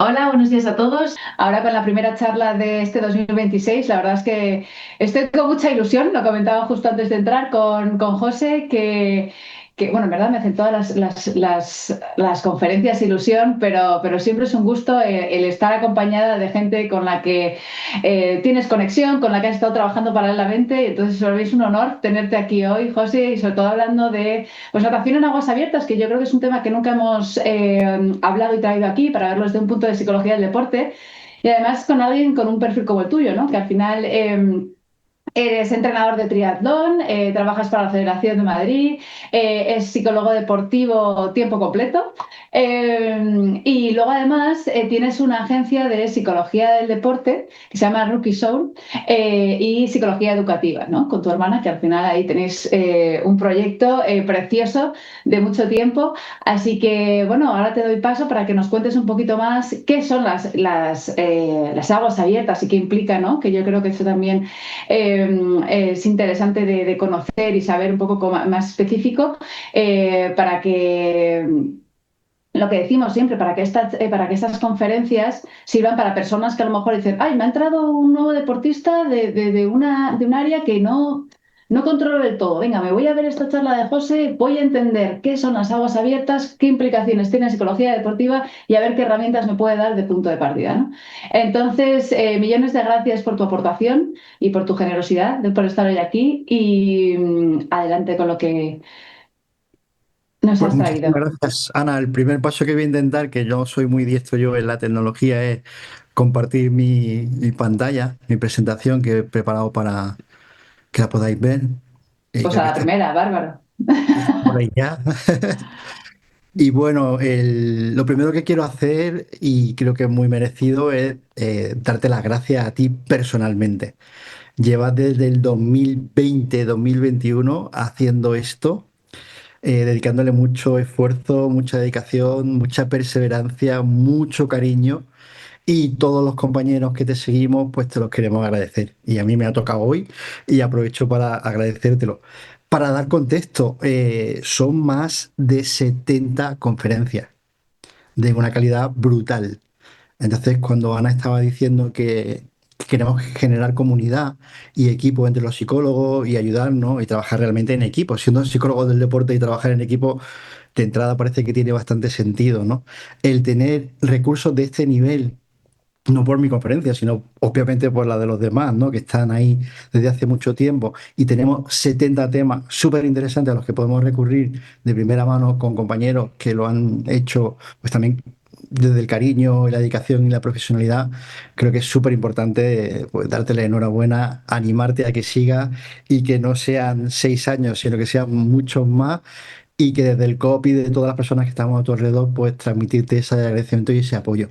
Hola, buenos días a todos. Ahora con la primera charla de este 2026, la verdad es que estoy con mucha ilusión, lo comentaba justo antes de entrar con José, bueno, en verdad me hacen todas las conferencias ilusión, pero siempre es un gusto el estar acompañada de gente con la que tienes conexión, con la que has estado trabajando paralelamente, y entonces para mí es un honor tenerte aquí hoy, José, y sobre todo hablando de pues natación en aguas abiertas, que yo creo que es un tema que nunca hemos hablado y traído aquí para verlo desde un punto de psicología del deporte. Y además con alguien con un perfil como el tuyo, ¿no? Que al final eres entrenador de triatlón, trabajas para la Federación de Madrid, es psicólogo deportivo tiempo completo y luego además tienes una agencia de psicología del deporte que se llama Rookie Soul y psicología educativa, ¿no? Con tu hermana, que al final ahí tenéis un proyecto precioso de mucho tiempo. Así que, bueno, ahora te doy paso para que nos cuentes un poquito más qué son las aguas abiertas y qué implica, ¿no? Que yo creo que eso también es interesante de conocer y saber un poco más específico para que lo que decimos siempre, para que estas conferencias sirvan para personas que a lo mejor dicen, ay, me ha entrado un nuevo deportista de un área que no controlo del todo. Venga, me voy a ver esta charla de José, voy a entender qué son las aguas abiertas, qué implicaciones tiene en psicología deportiva y a ver qué herramientas me puede dar de punto de partida, ¿no? Entonces, millones de gracias por tu aportación y por tu generosidad, por estar hoy aquí y adelante con lo que nos Pues has muchísimas traído. gracias, Ana. El primer paso que voy a intentar, que yo soy muy diestro yo en la tecnología, es compartir mi pantalla, mi presentación que he preparado para que la podáis ver. Y Pues creo a que la primera, bárbaro. está por ahí ya. Y bueno, lo primero que quiero hacer, y creo que es muy merecido, es darte las gracias a ti personalmente. Llevas desde el 2020-2021 haciendo esto, dedicándole mucho esfuerzo, mucha dedicación, mucha perseverancia, mucho cariño. Y todos los compañeros que te seguimos, pues te los queremos agradecer. Y a mí me ha tocado hoy y aprovecho para agradecértelo. Para dar contexto, son más de 70 conferencias de una calidad brutal. Entonces, cuando Ana estaba diciendo que queremos generar comunidad y equipo entre los psicólogos y ayudarnos y trabajar realmente en equipo, siendo psicólogos del deporte y trabajar en equipo, de entrada parece que tiene bastante sentido, ¿no? El tener recursos de este nivel, no por mi conferencia, sino obviamente por la de los demás, ¿no? Que están ahí desde hace mucho tiempo y tenemos 70 temas súper interesantes a los que podemos recurrir de primera mano con compañeros que lo han hecho, pues también desde el cariño y la dedicación y la profesionalidad. Creo que es súper importante, pues, darte la enhorabuena, animarte a que sigas y que no sean 6 años, sino que sean muchos más, y que desde el COP y de todas las personas que estamos a tu alrededor, pues transmitirte ese agradecimiento y ese apoyo.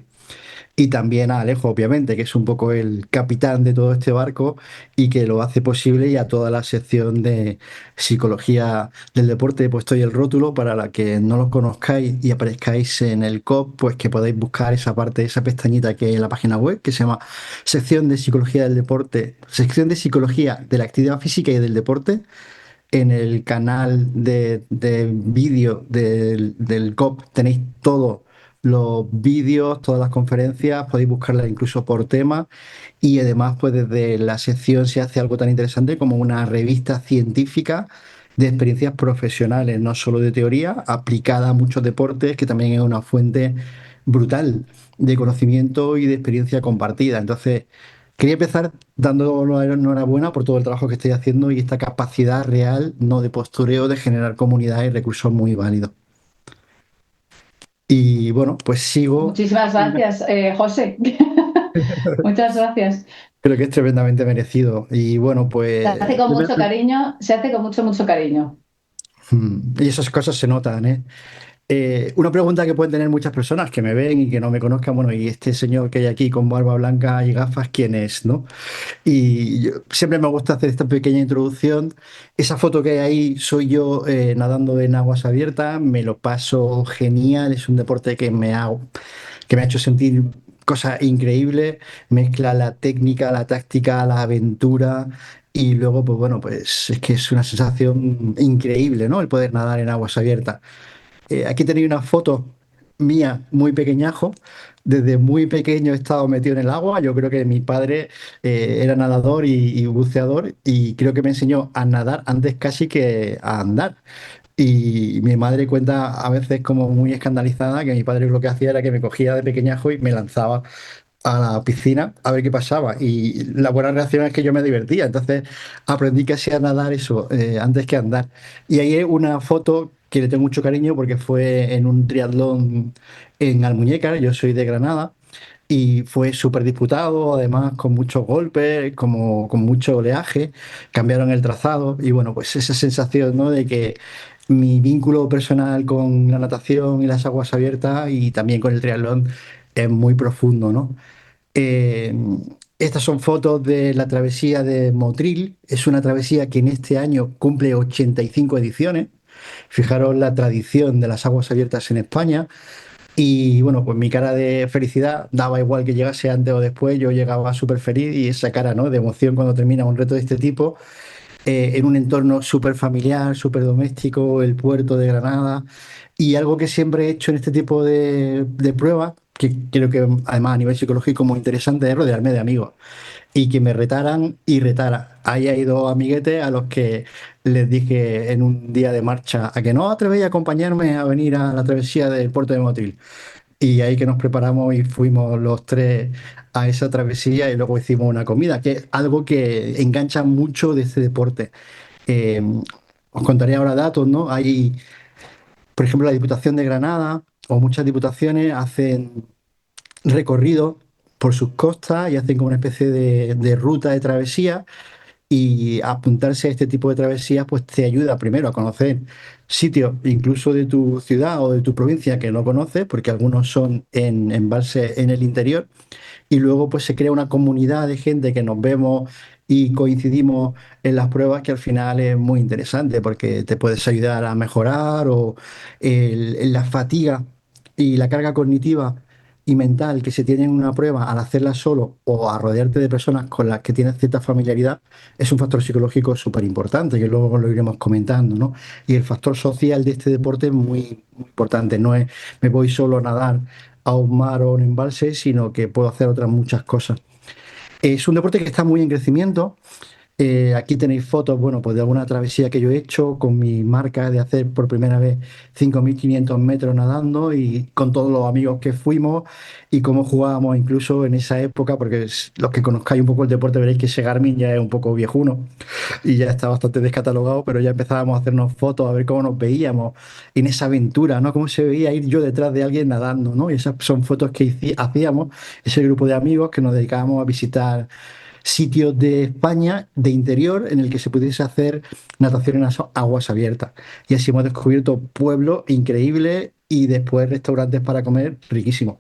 Y también a Alejo, obviamente, que es un poco el capitán de todo este barco y que lo hace posible, y a toda la sección de psicología del deporte he puesto ahí el rótulo para la que no los conozcáis y aparezcáis en el COP, pues que podáis buscar esa parte, esa pestañita que hay en la página web, que se llama sección de psicología del deporte, sección de psicología de la actividad física y del deporte. En el canal de vídeo del COP tenéis todos los vídeos, todas las conferencias, podéis buscarlas incluso por tema, y además pues desde la sección se hace algo tan interesante como una revista científica de experiencias profesionales, no solo de teoría, aplicada a muchos deportes, que también es una fuente brutal de conocimiento y de experiencia compartida. Entonces, quería empezar dando la enhorabuena por todo el trabajo que estoy haciendo y esta capacidad real, no de postureo, de generar comunidad y recursos muy válidos. Y bueno, pues sigo. Muchísimas gracias, José. Muchas gracias. Creo que es tremendamente merecido. Y bueno, Se hace pues con mucho cariño, se hace con mucho cariño. y esas cosas se notan, ¿eh? Una pregunta que pueden tener muchas personas que me ven y que no me conozcan, bueno, y este señor que hay aquí con barba blanca y gafas, ¿quién es, no? Y siempre me gusta hacer esta pequeña introducción. Esa foto que hay ahí soy yo nadando en aguas abiertas, me lo paso genial, es un deporte que me ha hecho sentir cosas increíbles, mezcla la técnica, la táctica, la aventura. Y luego, pues bueno, pues es que es una sensación increíble, ¿no? El poder nadar en aguas abiertas. Aquí tenéis una foto mía muy pequeñajo. Desde muy pequeño he estado metido en el agua. Yo creo que mi padre era nadador y buceador y creo que me enseñó a nadar antes casi que a andar. Y mi madre cuenta a veces como muy escandalizada que mi padre lo que hacía era que me cogía de pequeñajo y me lanzaba a la piscina a ver qué pasaba. Y la buena reacción es que yo me divertía. Entonces aprendí casi a nadar eso antes que a andar. Y ahí hay una foto que le tengo mucho cariño porque fue en un triatlón en Almuñécar. Yo soy de Granada. Y fue súper disputado, además con muchos golpes, como, con mucho oleaje, cambiaron el trazado y bueno, pues esa sensación, ¿no? De que mi vínculo personal con la natación y las aguas abiertas y también con el triatlón es muy profundo, ¿no? Eh, Estas son fotos de la travesía de Motril. Es una travesía que en este año cumple 85 ediciones. Fijaros la tradición de las aguas abiertas en España. Y bueno, pues mi cara de felicidad daba igual que llegase antes o después, yo llegaba súper feliz y esa cara, ¿no? De emoción cuando termina un reto de este tipo, en un entorno súper familiar, súper doméstico, el puerto de Granada. Y algo que siempre he hecho en este tipo de pruebas, que creo que además a nivel psicológico muy interesante, es rodearme de amigos y que me retaran y retara. Ahí hay dos amiguetes a los que les dije en un día de marcha a que no atrevéis a acompañarme a venir a la travesía del puerto de Motril. Y ahí que nos preparamos y fuimos los tres a esa travesía y luego hicimos una comida, que es algo que engancha mucho de este deporte. Eh, Os contaré ahora datos, ¿no? Hay, por ejemplo, la Diputación de Granada o muchas diputaciones hacen recorridos por sus costas y hacen como una especie de ruta de travesía y apuntarse a este tipo de travesías pues te ayuda primero a conocer sitios incluso de tu ciudad o de tu provincia que no conoces, porque algunos son en embalses en el interior, y luego pues se crea una comunidad de gente que nos vemos y coincidimos en las pruebas que al final es muy interesante porque te puedes ayudar a mejorar o la fatiga y la carga cognitiva y mental que se tiene en una prueba al hacerla solo o a rodearte de personas con las que tienes cierta familiaridad es un factor psicológico súper importante que luego lo iremos comentando, ¿no? Y el factor social de este deporte es muy, muy importante, no es me voy solo a nadar a un mar o un embalse, sino que puedo hacer otras muchas cosas. Es un deporte que está muy en crecimiento. Aquí tenéis fotos, bueno, pues de alguna travesía que yo he hecho con mi marca de hacer por primera vez 5.500 metros nadando y con todos los amigos que fuimos y cómo jugábamos incluso en esa época, porque los que conozcáis un poco el deporte veréis que ese Garmin ya es un poco viejuno y ya está bastante descatalogado, pero ya empezábamos a hacernos fotos, a ver cómo nos veíamos en esa aventura, ¿no? Cómo se veía ir yo detrás de alguien nadando, ¿no? Y esas son fotos que hacíamos, ese grupo de amigos que nos dedicábamos a visitar sitios de España de interior en el que se pudiese hacer natación en aguas abiertas. Y así hemos descubierto pueblos increíbles y después restaurantes para comer riquísimos.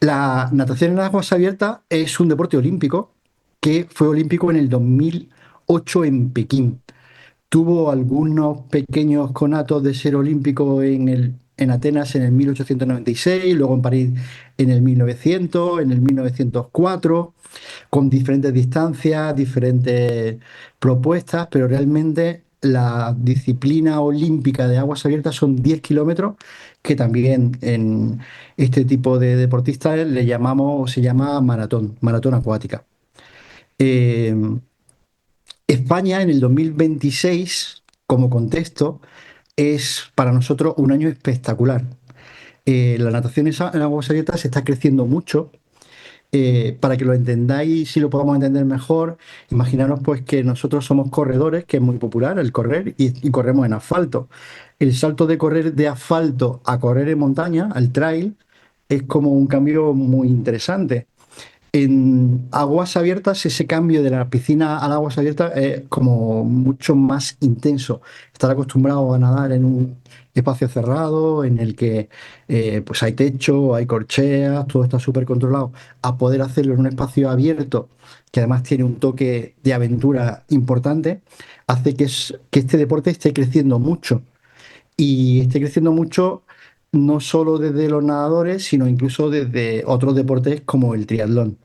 La natación en aguas abiertas es un deporte olímpico que fue olímpico en el 2008 en Pekín. Tuvo algunos pequeños conatos de ser olímpico en Atenas en el 1896, luego en París en el 1900, en el 1904 con diferentes distancias, diferentes propuestas, pero realmente la disciplina olímpica de aguas abiertas son 10 kilómetros, que también en este tipo de deportistas le llamamos o se llama maratón, maratón acuática. Eh, España en el 2026, como contexto, es para nosotros un año espectacular. La natación en aguas abiertas está creciendo mucho. Para que lo entendáis y lo podamos entender mejor, imaginaros pues que nosotros somos corredores, que es muy popular el correr, y corremos en asfalto. El salto de correr de asfalto a correr en montaña, al trail, es como un cambio muy interesante. En aguas abiertas, ese cambio de la piscina a las aguas abiertas es como mucho más intenso. Estar acostumbrado a nadar en un espacio cerrado, en el que pues hay techo, hay corcheas, todo está súper controlado, a poder hacerlo en un espacio abierto, que además tiene un toque de aventura importante, hace que este deporte esté creciendo mucho. Y esté creciendo mucho no solo desde los nadadores, sino incluso desde otros deportes como el triatlón.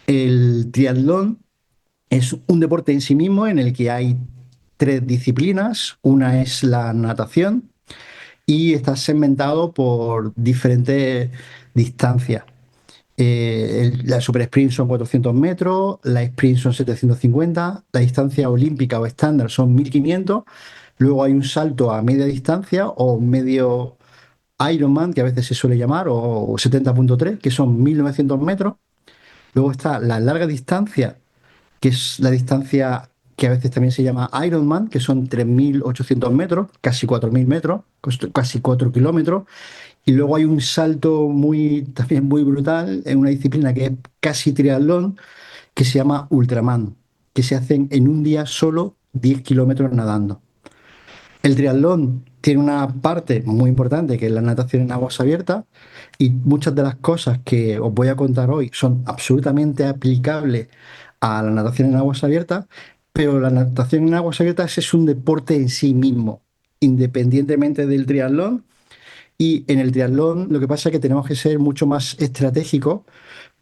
El triatlón es un deporte en sí mismo en el que hay tres disciplinas. Una es la natación, y está segmentado por diferentes distancias. La super sprint son 400 metros, la sprint son 750, la distancia olímpica o estándar son 1500, luego hay un salto a media distancia o medio Ironman, que a veces se suele llamar, o 70.3, que son 1900 metros. Luego está la larga distancia, que es la distancia que a veces también se llama Ironman, que son 3800 metros, casi 4000 metros, casi 4 kilómetros. Y luego hay un salto también muy brutal en una disciplina que es casi triatlón, que se llama Ultraman, que se hacen en un día solo 10 kilómetros nadando. El triatlón tiene una parte muy importante que es la natación en aguas abiertas y muchas de las cosas que os voy a contar hoy son absolutamente aplicables a la natación en aguas abiertas, pero la natación en aguas abiertas es un deporte en sí mismo, independientemente del triatlón. Y en el triatlón lo que pasa es que tenemos que ser mucho más estratégicos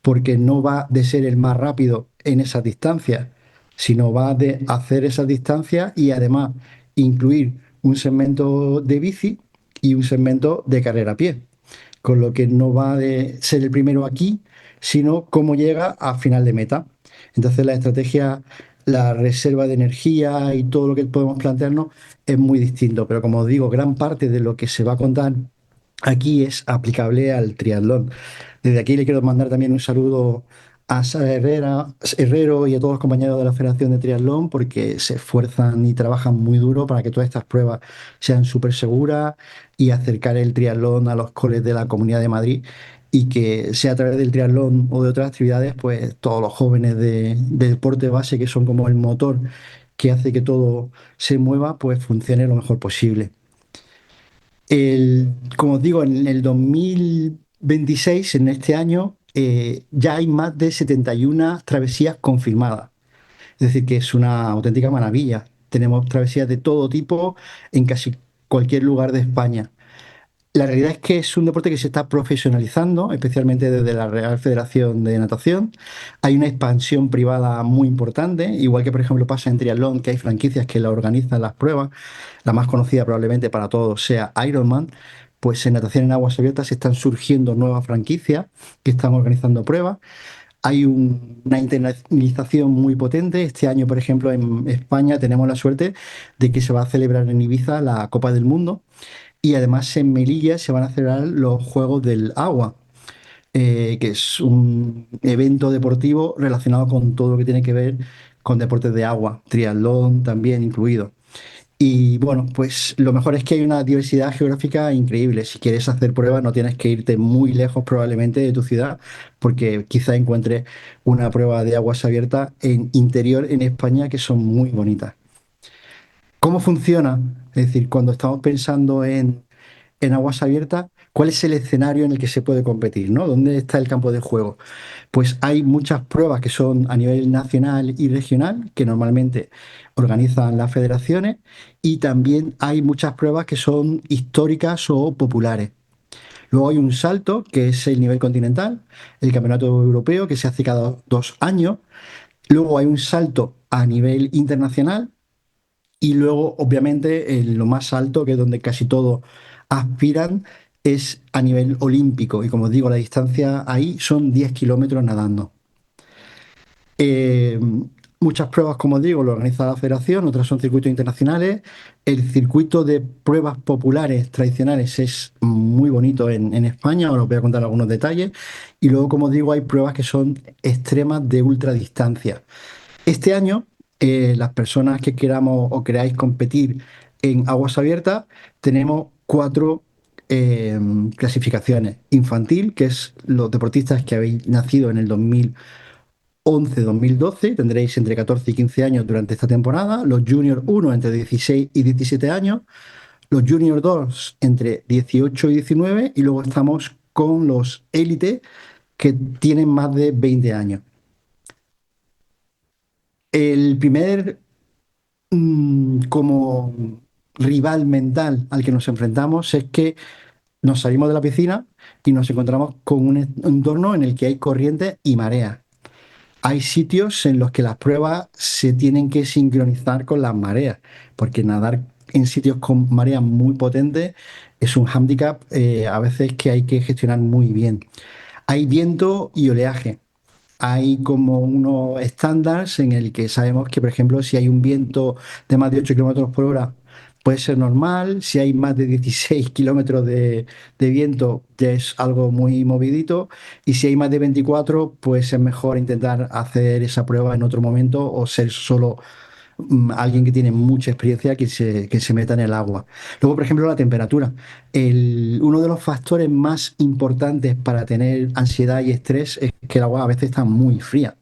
porque no va de ser el más rápido en esas distancias, sino va de hacer esas distancias y además incluir un segmento de bici y un segmento de carrera a pie. Con lo que no va de ser el primero aquí, sino cómo llega a final de meta. Entonces la estrategia, la reserva de energía y todo lo que podemos plantearnos es muy distinto. Pero como os digo, gran parte de lo que se va a contar aquí es aplicable al triatlón. Desde aquí le quiero mandar también un saludo a Sara Herrero y a todos los compañeros de la Federación de Triatlón porque se esfuerzan y trabajan muy duro para que todas estas pruebas sean súper seguras y acercar el triatlón a los coles de la Comunidad de Madrid y que sea a través del triatlón o de otras actividades, pues todos los jóvenes de deporte base que son como el motor que hace que todo se mueva, pues funcione lo mejor posible. Como os digo, en el 2026, en este año, ya hay más de 71 travesías confirmadas. Es decir, que es una auténtica maravilla. Tenemos travesías de todo tipo en casi cualquier lugar de España. La realidad es que es un deporte que se está profesionalizando, especialmente desde la Real Federación de Natación. Hay una expansión privada muy importante, igual que por ejemplo pasa en triatlón, que hay franquicias que la organizan las pruebas. La más conocida probablemente para todos sea Ironman. Pues en natación en aguas abiertas están surgiendo nuevas franquicias que están organizando pruebas. Hay una internacionalización muy potente. Este año, por ejemplo, en España tenemos la suerte de que se va a celebrar en Ibiza la Copa del Mundo y además en Melilla se van a celebrar los Juegos del Agua, que es un evento deportivo relacionado con todo lo que tiene que ver con deportes de agua, triatlón también incluido. Y bueno, pues lo mejor es que hay una diversidad geográfica increíble. Si quieres hacer pruebas no tienes que irte muy lejos probablemente de tu ciudad, porque quizá encuentres una prueba de aguas abiertas en interior en España que son muy bonitas. ¿Cómo funciona? Es decir, cuando estamos pensando en aguas abiertas, ¿cuál es el escenario en el que se puede competir, ¿no? ¿Dónde está el campo de juego? Pues hay muchas pruebas que son a nivel nacional y regional, que normalmente organizan las federaciones, y también hay muchas pruebas que son históricas o populares. Luego hay un salto, que es el nivel continental, el campeonato europeo, que se hace cada 2 años. Luego hay un salto a nivel internacional, y luego, obviamente, en lo más alto, que es donde casi todos aspiran, es a nivel olímpico. Y como os digo, la distancia ahí son 10 kilómetros nadando. Eh, Muchas pruebas, como os digo, lo organiza la federación, otras son circuitos internacionales. El circuito de pruebas populares tradicionales es muy bonito en España, ahora os voy a contar algunos detalles. Y luego, como os digo, hay pruebas que son extremas de ultradistancia. Este año, las personas que queramos o queráis competir en aguas abiertas, tenemos cuatro clasificaciones. Infantil, que es los deportistas que habéis nacido en el 2011-2012, tendréis entre 14 y 15 años durante esta temporada. Los Junior 1 entre 16 y 17 años. Los Junior 2 entre 18 y 19. Y luego estamos con los Élite, que tienen más de 20 años. El primer como rival mental al que nos enfrentamos es que nos salimos de la piscina y nos encontramos con un entorno en el que hay corriente y marea. Hay sitios en los que las pruebas se tienen que sincronizar con las mareas, porque nadar en sitios con mareas muy potentes es un hándicap a veces que hay que gestionar muy bien. Hay viento y oleaje. Hay como unos estándares en el que sabemos que, por ejemplo, si hay un viento de más de 8 kilómetros por hora, puede ser normal. Si hay más de 16 kilómetros de viento, ya es algo muy movidito. Y si hay más de 24, pues es mejor intentar hacer esa prueba en otro momento o ser solo alguien que tiene mucha experiencia que se meta en el agua. Luego, por ejemplo, la temperatura. Uno de los factores más importantes para tener ansiedad y estrés es que el agua a veces está muy fría,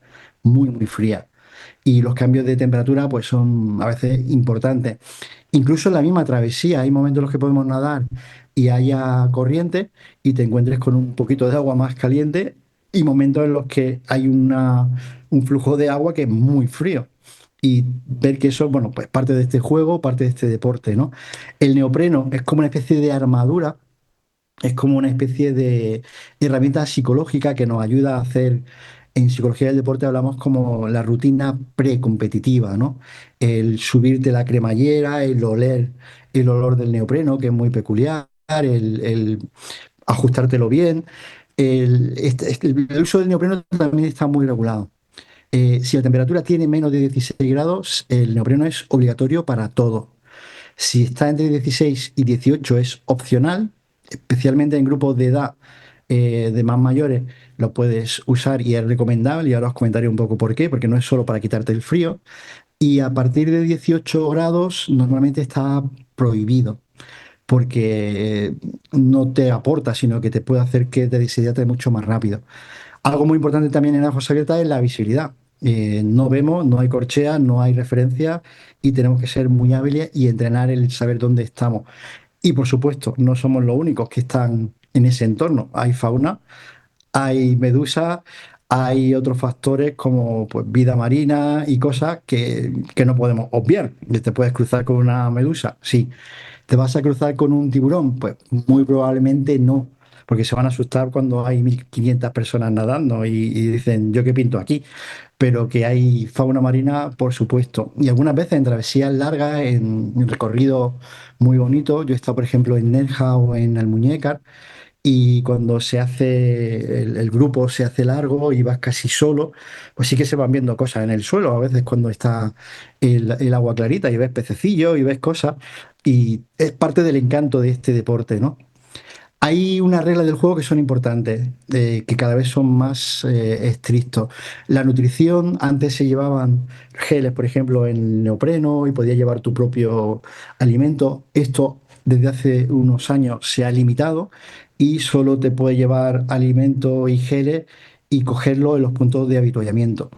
muy fría. Y los cambios de temperatura pues son a veces importantes. Incluso en la misma travesía hay momentos en los que podemos nadar y haya corriente y te encuentres con un poquito de agua más caliente y momentos en los que hay un flujo de agua que es muy frío. Y ver que eso, bueno, pues parte de este juego, parte de este deporte, ¿no? El neopreno es como una especie de armadura, es como una especie de herramienta psicológica que nos ayuda a hacer, en psicología del deporte hablamos como la rutina precompetitiva, ¿no? El subirte la cremallera, el oler el olor del neopreno, que es muy peculiar, el ajustártelo bien. El uso del neopreno también está muy regulado. Si la temperatura tiene menos de 16 grados, el neopreno es obligatorio para todo. Si está entre 16 y 18 es opcional, especialmente en grupos de edad de más mayores lo puedes usar y es recomendable, y ahora os comentaré un poco por qué, porque no es solo para quitarte el frío. Y a partir de 18 grados normalmente está prohibido, porque no te aporta, sino que te puede hacer que te deshidrates mucho más rápido. Algo muy importante también en aguas abiertas es la visibilidad. No vemos, no hay corchea, no hay referencia y tenemos que ser muy hábiles y entrenar el saber dónde estamos. Y por supuesto, no somos los únicos que están en ese entorno. Hay fauna, hay medusas, hay otros factores como pues, vida marina y cosas que no podemos obviar. ¿Te puedes cruzar con una medusa? Sí. ¿Te vas a cruzar con un tiburón? Pues muy probablemente no, porque se van a asustar cuando hay 1.500 personas nadando y dicen, ¿yo qué pinto aquí? Pero que hay fauna marina, por supuesto. Y algunas veces en travesías largas, en recorridos muy bonitos. Yo he estado, por ejemplo, en Nerja o en Almuñécar, y cuando se hace el grupo se hace largo y vas casi solo, pues sí que se van viendo cosas en el suelo, a veces cuando está el agua clarita y ves pececillos y ves cosas, y es parte del encanto de este deporte, ¿no? Hay unas reglas del juego que son importantes, que cada vez son más estrictos. La nutrición, antes se llevaban geles, por ejemplo, en neopreno y podías llevar tu propio alimento. Esto desde hace unos años se ha limitado y solo te puedes llevar alimento y geles y cogerlo en los puntos de avituallamiento.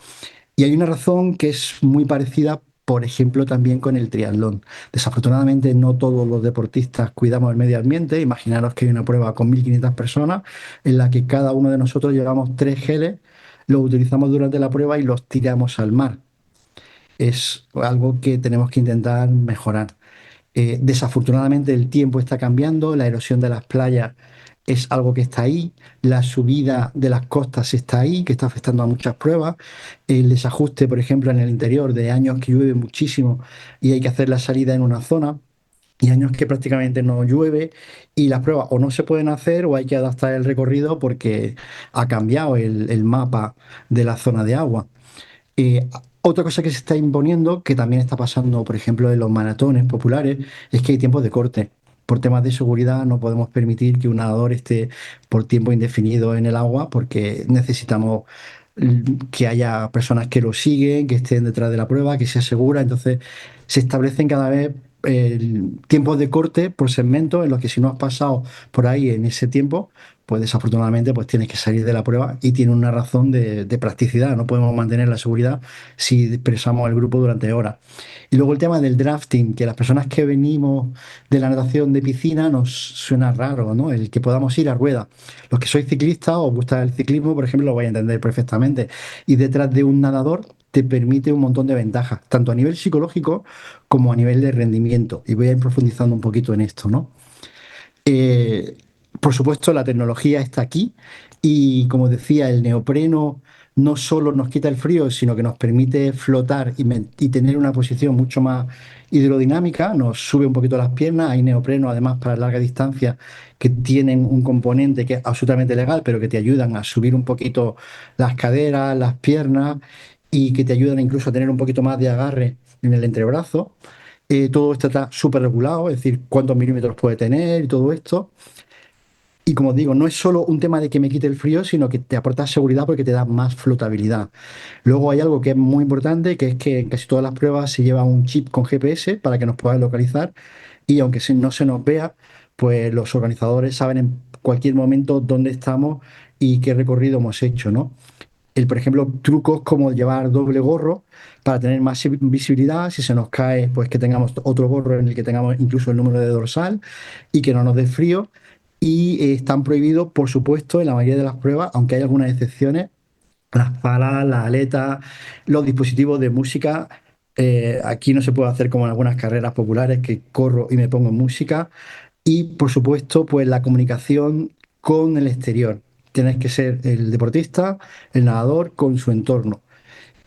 Y hay una razón que es muy parecida, por ejemplo, también con el triatlón. Desafortunadamente, no todos los deportistas cuidamos el medio ambiente. Imaginaros que hay una prueba con 1.500 personas en la que cada uno de nosotros llevamos tres geles, los utilizamos durante la prueba y los tiramos al mar. Es algo que tenemos que intentar mejorar. Desafortunadamente el tiempo está cambiando, la erosión de las playas es algo que está ahí, la subida de las costas está ahí, que está afectando a muchas pruebas, el desajuste, por ejemplo, en el interior de años que llueve muchísimo y hay que hacer la salida en una zona, y años que prácticamente no llueve y las pruebas o no se pueden hacer o hay que adaptar el recorrido porque ha cambiado el mapa de la zona de agua. Otra cosa que se está imponiendo, que también está pasando, por ejemplo, en los maratones populares, es que hay tiempos de corte. Por temas de seguridad no podemos permitir que un nadador esté por tiempo indefinido en el agua porque necesitamos que haya personas que lo siguen, que estén detrás de la prueba, que sea segura. Entonces se establecen cada vez tiempos de corte por segmento en los que si no has pasado por ahí en ese tiempo, pues desafortunadamente pues tienes que salir de la prueba y tiene una razón de practicidad. No podemos mantener la seguridad si dispersamos el grupo durante horas. Y luego el tema del drafting, que las personas que venimos de la natación de piscina nos suena raro, ¿no? El que podamos ir a rueda. Los que sois ciclistas o os gusta el ciclismo, por ejemplo, lo vais a entender perfectamente. Y detrás de un nadador te permite un montón de ventajas, tanto a nivel psicológico como a nivel de rendimiento. Y voy a ir profundizando un poquito en esto, ¿no? Eh, por supuesto, la tecnología está aquí y, como decía, el neopreno no solo nos quita el frío, sino que nos permite flotar y tener una posición mucho más hidrodinámica, nos sube un poquito las piernas, hay neopreno además para larga distancia que tienen un componente que es absolutamente legal, pero que te ayudan a subir un poquito las caderas, las piernas y que te ayudan incluso a tener un poquito más de agarre en el entrebrazo. Todo esto está súper regulado, es decir, cuántos milímetros puede tener y todo esto. Y como digo, no es solo un tema de que me quite el frío, sino que te aporta seguridad porque te da más flotabilidad. Luego hay algo que es muy importante, que es que en casi todas las pruebas se lleva un chip con GPS para que nos puedan localizar y aunque no se nos vea, pues los organizadores saben en cualquier momento dónde estamos y qué recorrido hemos hecho, ¿no? Por ejemplo, trucos como llevar doble gorro para tener más visibilidad. Si se nos cae, pues que tengamos otro gorro en el que tengamos incluso el número de dorsal y que no nos dé frío. Y están prohibidos, por supuesto, en la mayoría de las pruebas, aunque hay algunas excepciones, las palas, las aletas, los dispositivos de música. Aquí no se puede hacer como en algunas carreras populares que corro y me pongo en música. Y por supuesto, pues la comunicación con el exterior. Tienes que ser el deportista, el nadador con su entorno.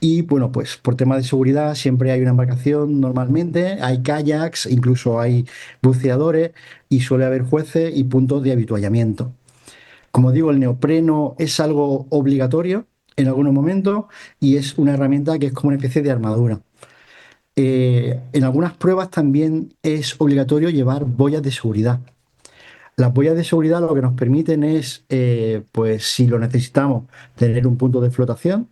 Y bueno, pues por temas de seguridad siempre hay una embarcación normalmente, hay kayaks, incluso hay buceadores y suele haber jueces y puntos de avituallamiento. Como digo, el neopreno es algo obligatorio en algunos momentos y es una herramienta que es como una especie de armadura. En algunas pruebas también es obligatorio llevar boyas de seguridad. Las boyas de seguridad lo que nos permiten es, pues si lo necesitamos, tener un punto de flotación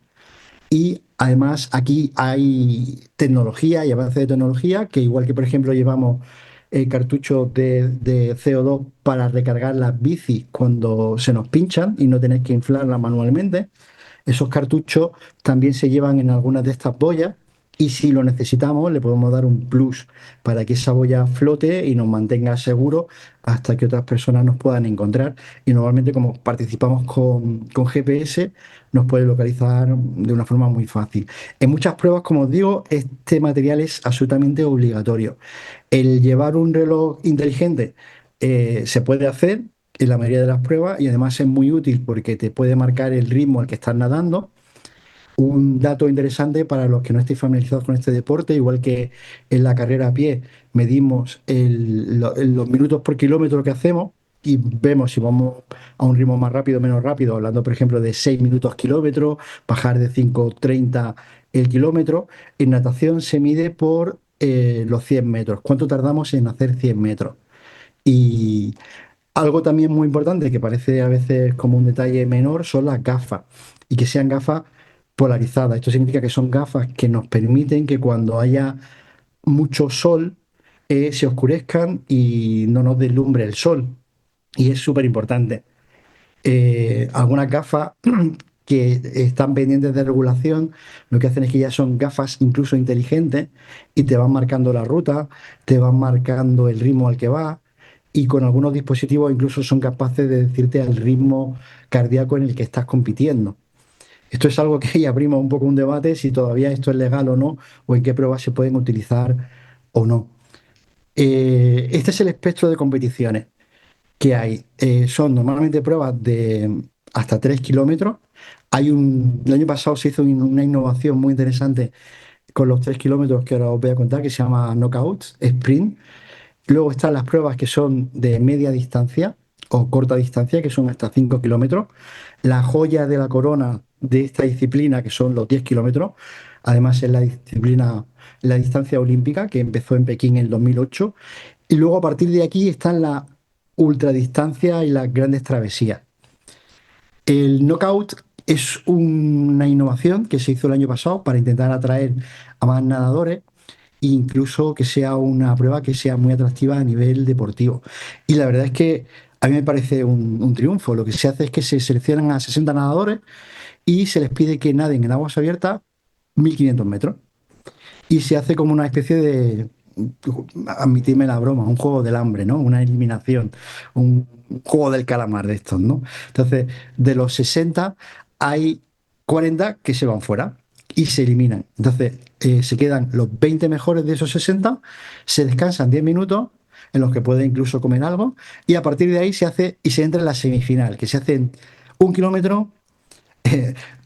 y además aquí hay tecnología y avance de tecnología que igual que por ejemplo llevamos cartuchos de CO2 para recargar las bicis cuando se nos pinchan y no tener que inflarlas manualmente, esos cartuchos también se llevan en algunas de estas boyas y si lo necesitamos le podemos dar un plus para que esa boya flote y nos mantenga seguros hasta que otras personas nos puedan encontrar. Y normalmente como participamos con GPS nos puede localizar de una forma muy fácil. En muchas pruebas, como os digo, este material es absolutamente obligatorio. El llevar un reloj inteligente se puede hacer en la mayoría de las pruebas y además es muy útil porque te puede marcar el ritmo al que estás nadando. Un dato interesante para los que no estéis familiarizados con este deporte, igual que en la carrera a pie, medimos los minutos por kilómetro que hacemos y vemos si vamos a un ritmo más rápido o menos rápido, hablando por ejemplo de 6 minutos kilómetro, bajar de 5,30 el kilómetro. En natación se mide por los 100 metros, cuánto tardamos en hacer 100 metros. Y algo también muy importante, que parece a veces como un detalle menor, son las gafas. Y que sean gafas polarizadas. Esto significa que son gafas que nos permiten que cuando haya mucho sol se oscurezcan y no nos deslumbre el sol. Y es súper importante. Algunas gafas que están pendientes de regulación, lo que hacen es que ya son gafas incluso inteligentes y te van marcando la ruta, te van marcando el ritmo al que va y con algunos dispositivos incluso son capaces de decirte el ritmo cardíaco en el que estás compitiendo. Esto es algo que ya abrimos un poco un debate si todavía esto es legal o no, o en qué pruebas se pueden utilizar o no. Este es el espectro de competiciones que hay. Son normalmente pruebas de hasta 3 kilómetros. El año pasado se hizo una innovación muy interesante con los 3 kilómetros que ahora os voy a contar, que se llama Knockouts, Sprint. Luego están las pruebas que son de media distancia o corta distancia, que son hasta 5 kilómetros. La joya de la corona de esta disciplina, que son los 10 kilómetros. Además, es la disciplina, la distancia olímpica, que empezó en Pekín en el 2008. Y luego, a partir de aquí, están las ultradistancias y las grandes travesías. El knockout es una innovación que se hizo el año pasado para intentar atraer a más nadadores e incluso que sea una prueba que sea muy atractiva a nivel deportivo. Y la verdad es que a mí me parece un triunfo. Lo que se hace es que se seleccionan a 60 nadadores y se les pide que naden en aguas abiertas 1.500 metros. Y se hace como una especie de, admitidme la broma, un juego del hambre, ¿no? Una eliminación, un juego del calamar de estos, ¿no? Entonces, de los 60 hay 40 que se van fuera y se eliminan. Entonces, se quedan los 20 mejores de esos 60, se descansan 10 minutos en los que puede incluso comer algo y a partir de ahí se hace y se entra en la semifinal, que se hacen 1 kilómetro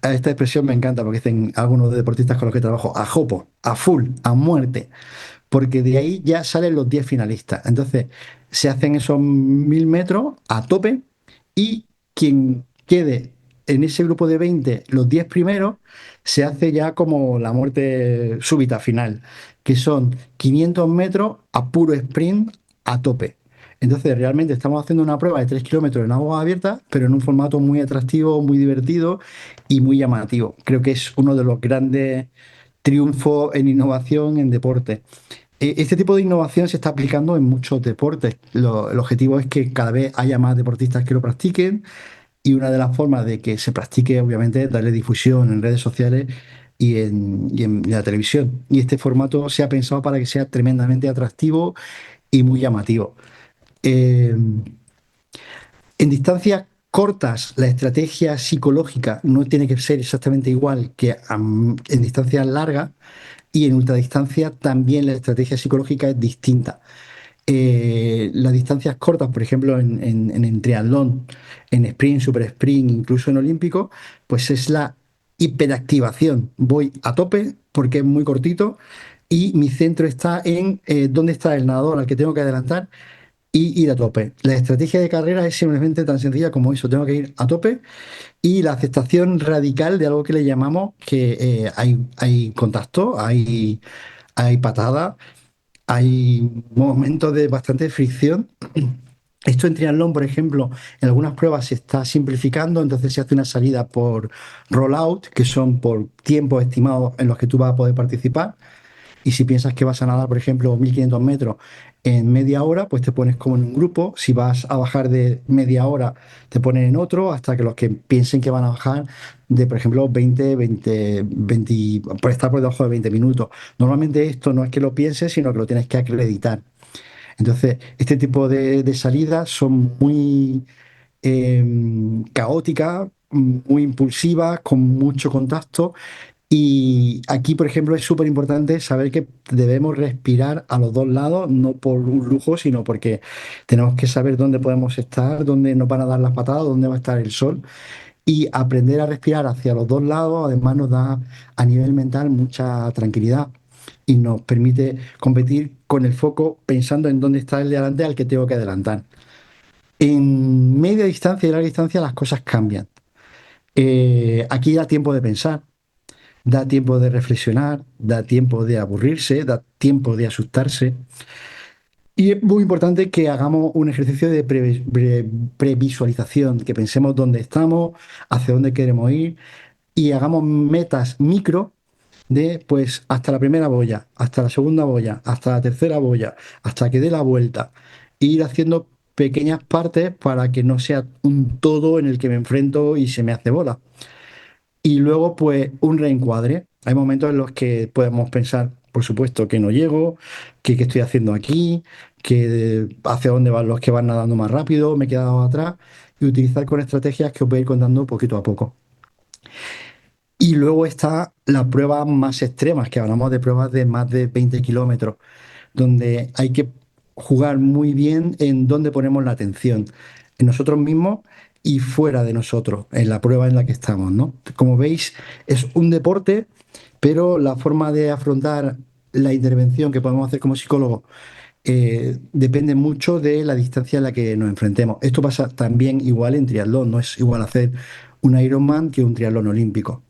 A esta expresión me encanta porque dicen algunos deportistas con los que trabajo, a jopo, a full, a muerte, porque de ahí ya salen los 10 finalistas. Entonces, se hacen esos 1000 metros a tope y quien quede en ese grupo de 20 los 10 primeros, se hace ya como la muerte súbita final, que son 500 metros a puro sprint a tope. Entonces, realmente estamos haciendo una prueba de 3 kilómetros en agua abierta, pero en un formato muy atractivo, muy divertido y muy llamativo. Creo que es uno de los grandes triunfos en innovación en deporte. Este tipo de innovación se está aplicando en muchos deportes. El objetivo es que cada vez haya más deportistas que lo practiquen y una de las formas de que se practique, obviamente, es darle difusión en redes sociales y en la televisión. Y este formato se ha pensado para que sea tremendamente atractivo y muy llamativo. Eh, en distancias cortas, la estrategia psicológica no tiene que ser exactamente igual que en distancias largas y en ultradistancia también la estrategia psicológica es distinta. Las distancias cortas, por ejemplo, en triatlón, en sprint, super sprint, incluso en olímpico, pues es la hiperactivación. Voy a tope porque es muy cortito y mi centro está en dónde está el nadador al que tengo que adelantar y ir a tope. La estrategia de carrera es simplemente tan sencilla como eso, tengo que ir a tope y la aceptación radical de algo que le llamamos que hay contacto, hay patada, hay momentos de bastante fricción. Esto en triatlón, por ejemplo, en algunas pruebas se está simplificando, entonces se hace una salida por rollout, que son por tiempos estimados en los que tú vas a poder participar. Y si piensas que vas a nadar, por ejemplo, 1500 metros en media hora, pues te pones como en un grupo. Si vas a bajar de media hora, te ponen en otro, hasta que los que piensen que van a bajar de, por ejemplo, 20, por estar por debajo de 20 minutos. Normalmente esto no es que lo pienses, sino que lo tienes que acreditar. Entonces, este tipo de salidas son muy caóticas, muy impulsivas, con mucho contacto y aquí, por ejemplo, es súper importante saber que debemos respirar a los dos lados, no por un lujo, sino porque tenemos que saber dónde podemos estar, dónde nos van a dar las patadas, dónde va a estar el sol. Y aprender a respirar hacia los dos lados, además, nos da a nivel mental mucha tranquilidad y nos permite competir con el foco pensando en dónde está el de adelante al que tengo que adelantar. En media distancia y larga distancia las cosas cambian. Aquí da tiempo de pensar, da tiempo de reflexionar, da tiempo de aburrirse, da tiempo de asustarse. Y es muy importante que hagamos un ejercicio de previsualización, que pensemos dónde estamos, hacia dónde queremos ir y hagamos metas micro de pues hasta la primera boya, hasta la segunda boya, hasta la tercera boya, hasta que dé la vuelta. E ir haciendo pequeñas partes para que no sea un todo en el que me enfrento y se me hace bola. Y luego, pues, un reencuadre. Hay momentos en los que podemos pensar, por supuesto, que no llego, que qué estoy haciendo aquí, que hacia dónde van los que van nadando más rápido, me he quedado atrás, y utilizar con estrategias que os voy a ir contando poquito a poco. Y luego está las pruebas más extremas, que hablamos de pruebas de más de 20 kilómetros, donde hay que jugar muy bien en dónde ponemos la atención, en nosotros mismos y fuera de nosotros, en la prueba en la que estamos, ¿no? Como veis, es un deporte, pero la forma de afrontar la intervención que podemos hacer como psicólogos depende mucho de la distancia en la que nos enfrentemos. Esto pasa también igual en triatlón, no es igual hacer un Ironman que un triatlón olímpico.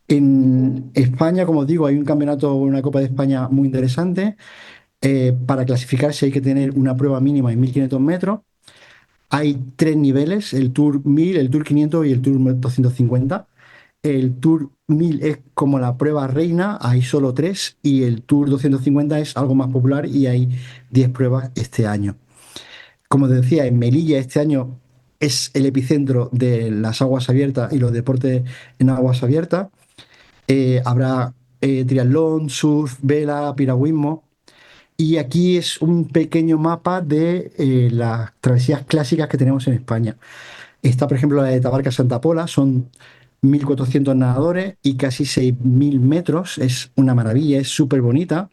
En España, como os digo, hay un campeonato, una Copa de España muy interesante. Para clasificarse hay que tener una prueba mínima en 1500 metros. Hay tres niveles, el Tour 1000, el Tour 500 y el Tour 250. El Tour 1000 es como la prueba reina, hay solo tres, y el Tour 250 es algo más popular y hay 10 pruebas este año. Como te decía, en Melilla este año es el epicentro de las aguas abiertas y los deportes en aguas abiertas. Habrá triatlón, surf, vela, piragüismo. Y aquí es un pequeño mapa de las travesías clásicas que tenemos en España. Está, por ejemplo, la de Tabarca Santa Pola, son 1400 nadadores y casi 6000 metros. Es una maravilla, es súper bonita.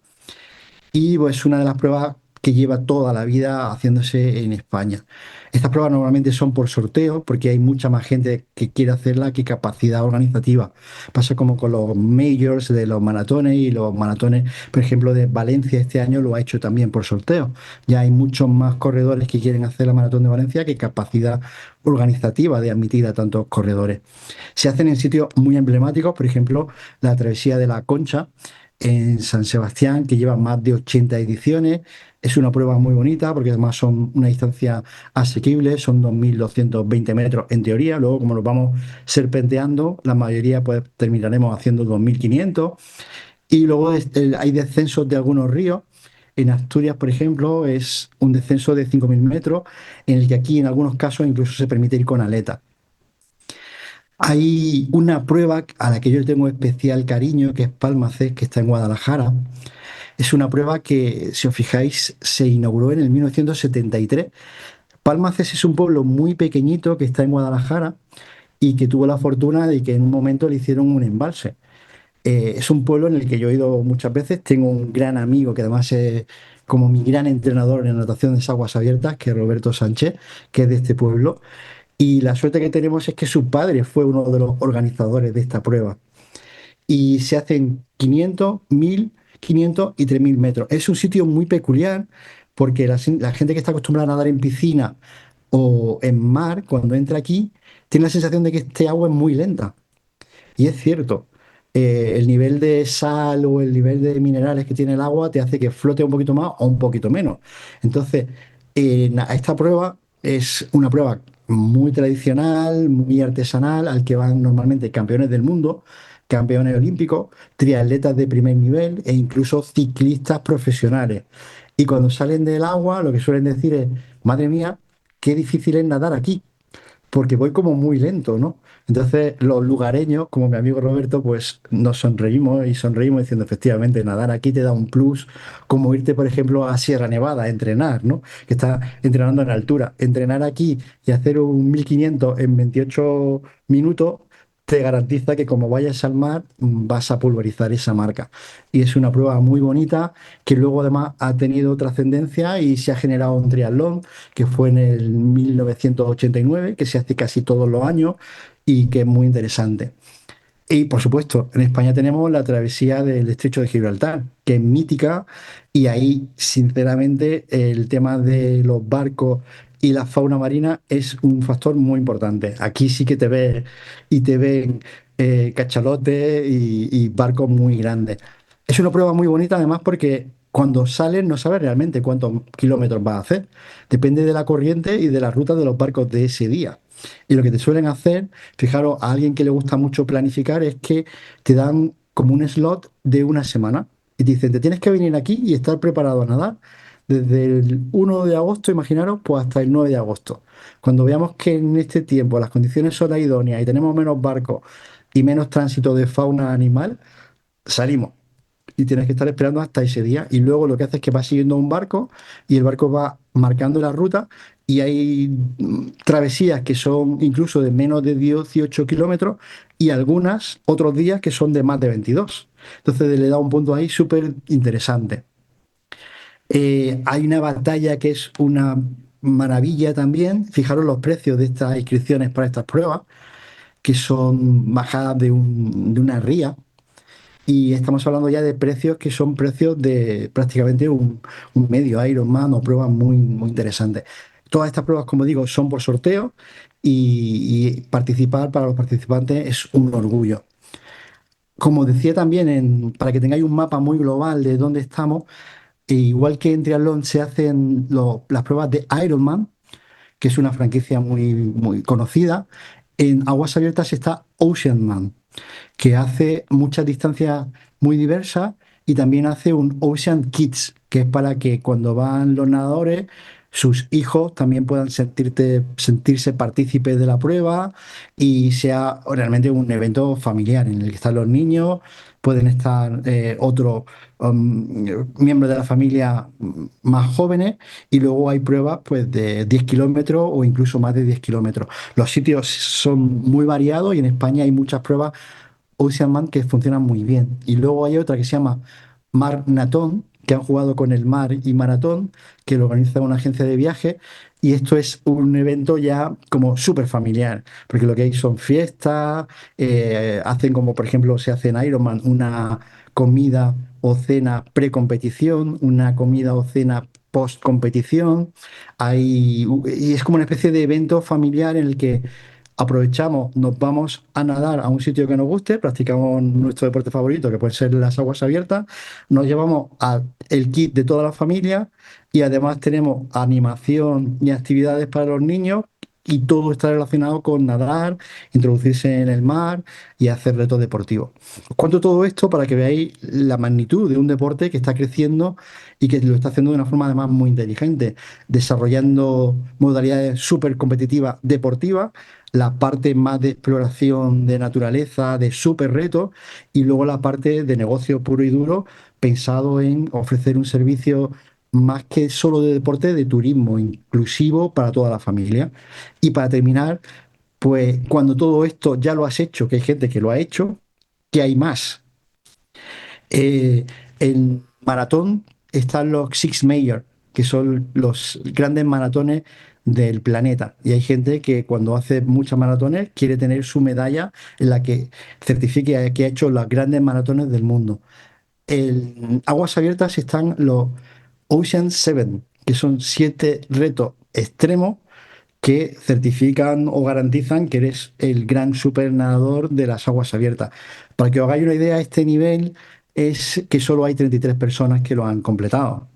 Y pues una de las pruebas que lleva toda la vida haciéndose en España. Estas pruebas normalmente son por sorteo porque hay mucha más gente que quiere hacerla que capacidad organizativa. Pasa como con los majors de los maratones y los maratones, por ejemplo, de Valencia este año lo ha hecho también por sorteo. Ya hay muchos más corredores que quieren hacer la maratón de Valencia que capacidad organizativa de admitir a tantos corredores. Se hacen en sitios muy emblemáticos, por ejemplo, la travesía de la Concha en San Sebastián, que lleva más de 80 ediciones. Es una prueba muy bonita porque además son una distancia asequible, son 2.220 metros en teoría. Luego, como nos vamos serpenteando, la mayoría pues terminaremos haciendo 2.500. Y luego hay descensos de algunos ríos. En Asturias, por ejemplo, es un descenso de 5.000 metros, en el que aquí en algunos casos incluso se permite ir con aleta. Hay una prueba a la que yo tengo especial cariño, que es Palmacés, que está en Guadalajara. Es una prueba que, si os fijáis, se inauguró en el 1973. Palmacés es un pueblo muy pequeñito que está en Guadalajara y que tuvo la fortuna de que en un momento le hicieron un embalse. Es un pueblo en el que yo he ido muchas veces. Tengo un gran amigo que además es como mi gran entrenador en natación de aguas abiertas, que es Roberto Sánchez, que es de este pueblo. Y la suerte que tenemos es que su padre fue uno de los organizadores de esta prueba. Y se hacen 500, 1.000, 500 y 3.000 metros. Es un sitio muy peculiar porque la gente que está acostumbrada a nadar en piscina o en mar, cuando entra aquí, tiene la sensación de que este agua es muy lenta. Y es cierto, el nivel de sal o el nivel de minerales que tiene el agua te hace que flote un poquito más o un poquito menos. Entonces, esta prueba es una prueba muy tradicional, muy artesanal, al que van normalmente campeones del mundo, campeones olímpicos, triatletas de primer nivel e incluso ciclistas profesionales. Y cuando salen del agua, lo que suelen decir es, madre mía, qué difícil es nadar aquí porque voy como muy lento, ¿no? Entonces los lugareños, como mi amigo Roberto, pues nos sonreímos y sonreímos diciendo, efectivamente, nadar aquí te da un plus, como irte, por ejemplo, a Sierra Nevada a entrenar, ¿no? Que está entrenando en altura. Entrenar aquí y hacer un 1.500 en 28 minutos te garantiza que como vayas al mar vas a pulverizar esa marca. Y es una prueba muy bonita que luego además ha tenido trascendencia y se ha generado un triatlón que fue en el 1989, que se hace casi todos los años y que es muy interesante. Y por supuesto, en España tenemos la travesía del Estrecho de Gibraltar, que es mítica, y ahí, sinceramente, el tema de los barcos y la fauna marina es un factor muy importante. Aquí sí que te ves y te ven cachalotes y barcos muy grandes. Es una prueba muy bonita, además, porque cuando sales no sabes realmente cuántos kilómetros vas a hacer. Depende de la corriente y de la ruta de los barcos de ese día. Y lo que te suelen hacer, fijaros, a alguien que le gusta mucho planificar, es que te dan como un slot de una semana. Y te dicen, te tienes que venir aquí y estar preparado a nadar desde el 1 de agosto, imaginaros, pues hasta el 9 de agosto. Cuando veamos que en este tiempo las condiciones son las idóneas y tenemos menos barcos y menos tránsito de fauna animal, salimos y tienes que estar esperando hasta ese día. Y luego lo que hace es que va siguiendo un barco y el barco va marcando la ruta y hay travesías que son incluso de menos de 18 kilómetros y algunas otros días que son de más de 22. Entonces le da un punto ahí súper interesante. Hay una batalla que es una maravilla también. Fijaros los precios de estas inscripciones para estas pruebas, que son bajadas de una ría. Y estamos hablando ya de precios que son precios de prácticamente un medio Ironman o pruebas muy, muy interesantes. Todas estas pruebas, como digo, son por sorteo y participar para los participantes es un orgullo. Como decía también, para que tengáis un mapa muy global de dónde estamos, igual que en triatlón se hacen las pruebas de Ironman, que es una franquicia muy, muy conocida, en aguas abiertas está Oceanman, que hace muchas distancias muy diversas y también hace un Ocean Kids, que es para que cuando van los nadadores, sus hijos también puedan sentirse partícipes de la prueba y sea realmente un evento familiar en el que están los niños, pueden estar otros miembros de la familia más jóvenes y luego hay pruebas pues de 10 kilómetros o incluso más de 10 kilómetros. Los sitios son muy variados y en España hay muchas pruebas Oceanman que funcionan muy bien. Y luego hay otra que se llama Mar Natón, que han jugado con el mar y maratón, que lo organiza una agencia de viaje. Y esto es un evento ya como súper familiar, porque lo que hay son fiestas, hacen como por ejemplo se hace en Ironman una comida o cena pre-competición, una comida o cena post-competición. Y es como una especie de evento familiar en el que aprovechamos, nos vamos a nadar a un sitio que nos guste, practicamos nuestro deporte favorito, que puede ser las aguas abiertas, nos llevamos el kit de toda la familia y además tenemos animación y actividades para los niños y todo está relacionado con nadar, introducirse en el mar y hacer retos deportivos. Os cuento todo esto para que veáis la magnitud de un deporte que está creciendo y que lo está haciendo de una forma además muy inteligente, desarrollando modalidades súper competitivas deportivas, la parte más de exploración de naturaleza, de súper retos, y luego la parte de negocio puro y duro, pensado en ofrecer un servicio más que solo de deporte, de turismo inclusivo para toda la familia. Y para terminar, pues cuando todo esto ya lo has hecho, que hay gente que lo ha hecho, ¿qué hay más? En maratón están los Six Major, que son los grandes maratones del planeta. Y hay gente que cuando hace muchas maratones quiere tener su medalla en la que certifique que ha hecho las grandes maratones del mundo. En aguas abiertas están los Ocean Seven, que son 7 retos extremos que certifican o garantizan que eres el gran super nadador de las aguas abiertas. Para que os hagáis una idea, este nivel es que solo hay 33 personas que lo han completado.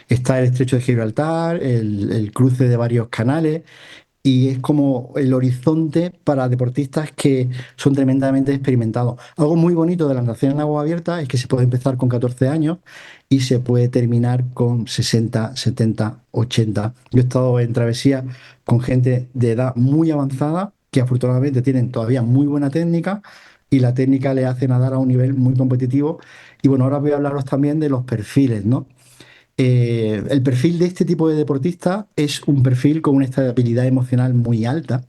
Está el estrecho de Gibraltar, el cruce de varios canales y es como el horizonte para deportistas que son tremendamente experimentados. Algo muy bonito de la natación en agua abierta es que se puede empezar con 14 años y se puede terminar con 60, 70, 80. Yo he estado en travesía con gente de edad muy avanzada que afortunadamente tienen todavía muy buena técnica y la técnica le hace nadar a un nivel muy competitivo. Y bueno, ahora voy a hablaros también de los perfiles, ¿no? El perfil de este tipo de deportista es un perfil con una estabilidad emocional muy alta.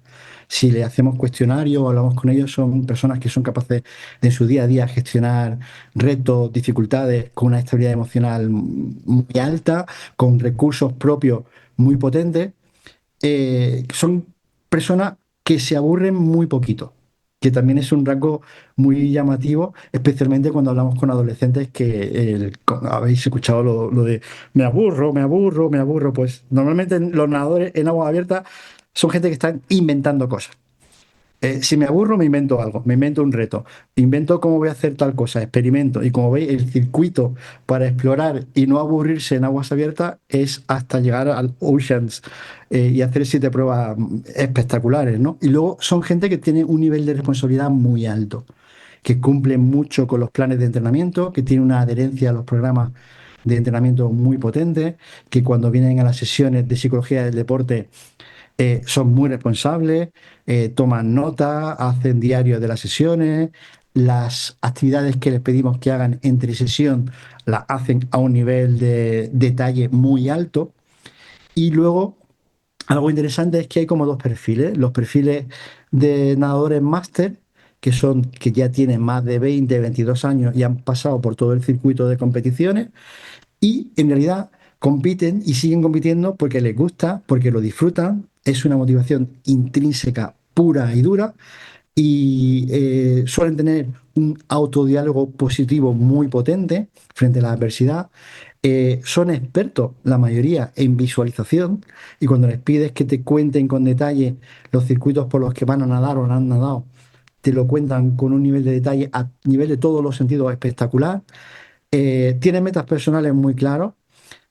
Si le hacemos cuestionarios o hablamos con ellos, son personas que son capaces de en su día a día gestionar retos, dificultades con una estabilidad emocional muy alta, con recursos propios muy potentes. Son personas que se aburren muy poquito, que también es un rasgo muy llamativo, especialmente cuando hablamos con adolescentes que habéis escuchado lo de me aburro, me aburro, me aburro. Pues normalmente los nadadores en agua abierta son gente que están inventando cosas. Si me aburro, me invento algo, me invento un reto, invento cómo voy a hacer tal cosa, experimento. Y como veis, el circuito para explorar y no aburrirse en aguas abiertas es hasta llegar al Oceans y hacer 7 pruebas espectaculares, ¿no? Y luego son gente que tiene un nivel de responsabilidad muy alto, que cumple mucho con los planes de entrenamiento, que tiene una adherencia a los programas de entrenamiento muy potente, que cuando vienen a las sesiones de psicología del deporte son muy responsables, toman nota, hacen diarios de las sesiones, las actividades que les pedimos que hagan entre sesión las hacen a un nivel de detalle muy alto. Y luego, algo interesante es que hay como dos perfiles, los perfiles de nadadores máster, que ya tienen más de 20, 22 años y han pasado por todo el circuito de competiciones, y en realidad compiten y siguen compitiendo porque les gusta, porque lo disfrutan, es una motivación intrínseca pura y dura y suelen tener un autodiálogo positivo muy potente frente a la adversidad. Son expertos, la mayoría, en visualización y cuando les pides que te cuenten con detalle los circuitos por los que van a nadar o han nadado, te lo cuentan con un nivel de detalle a nivel de todos los sentidos espectacular. Tienen metas personales muy claras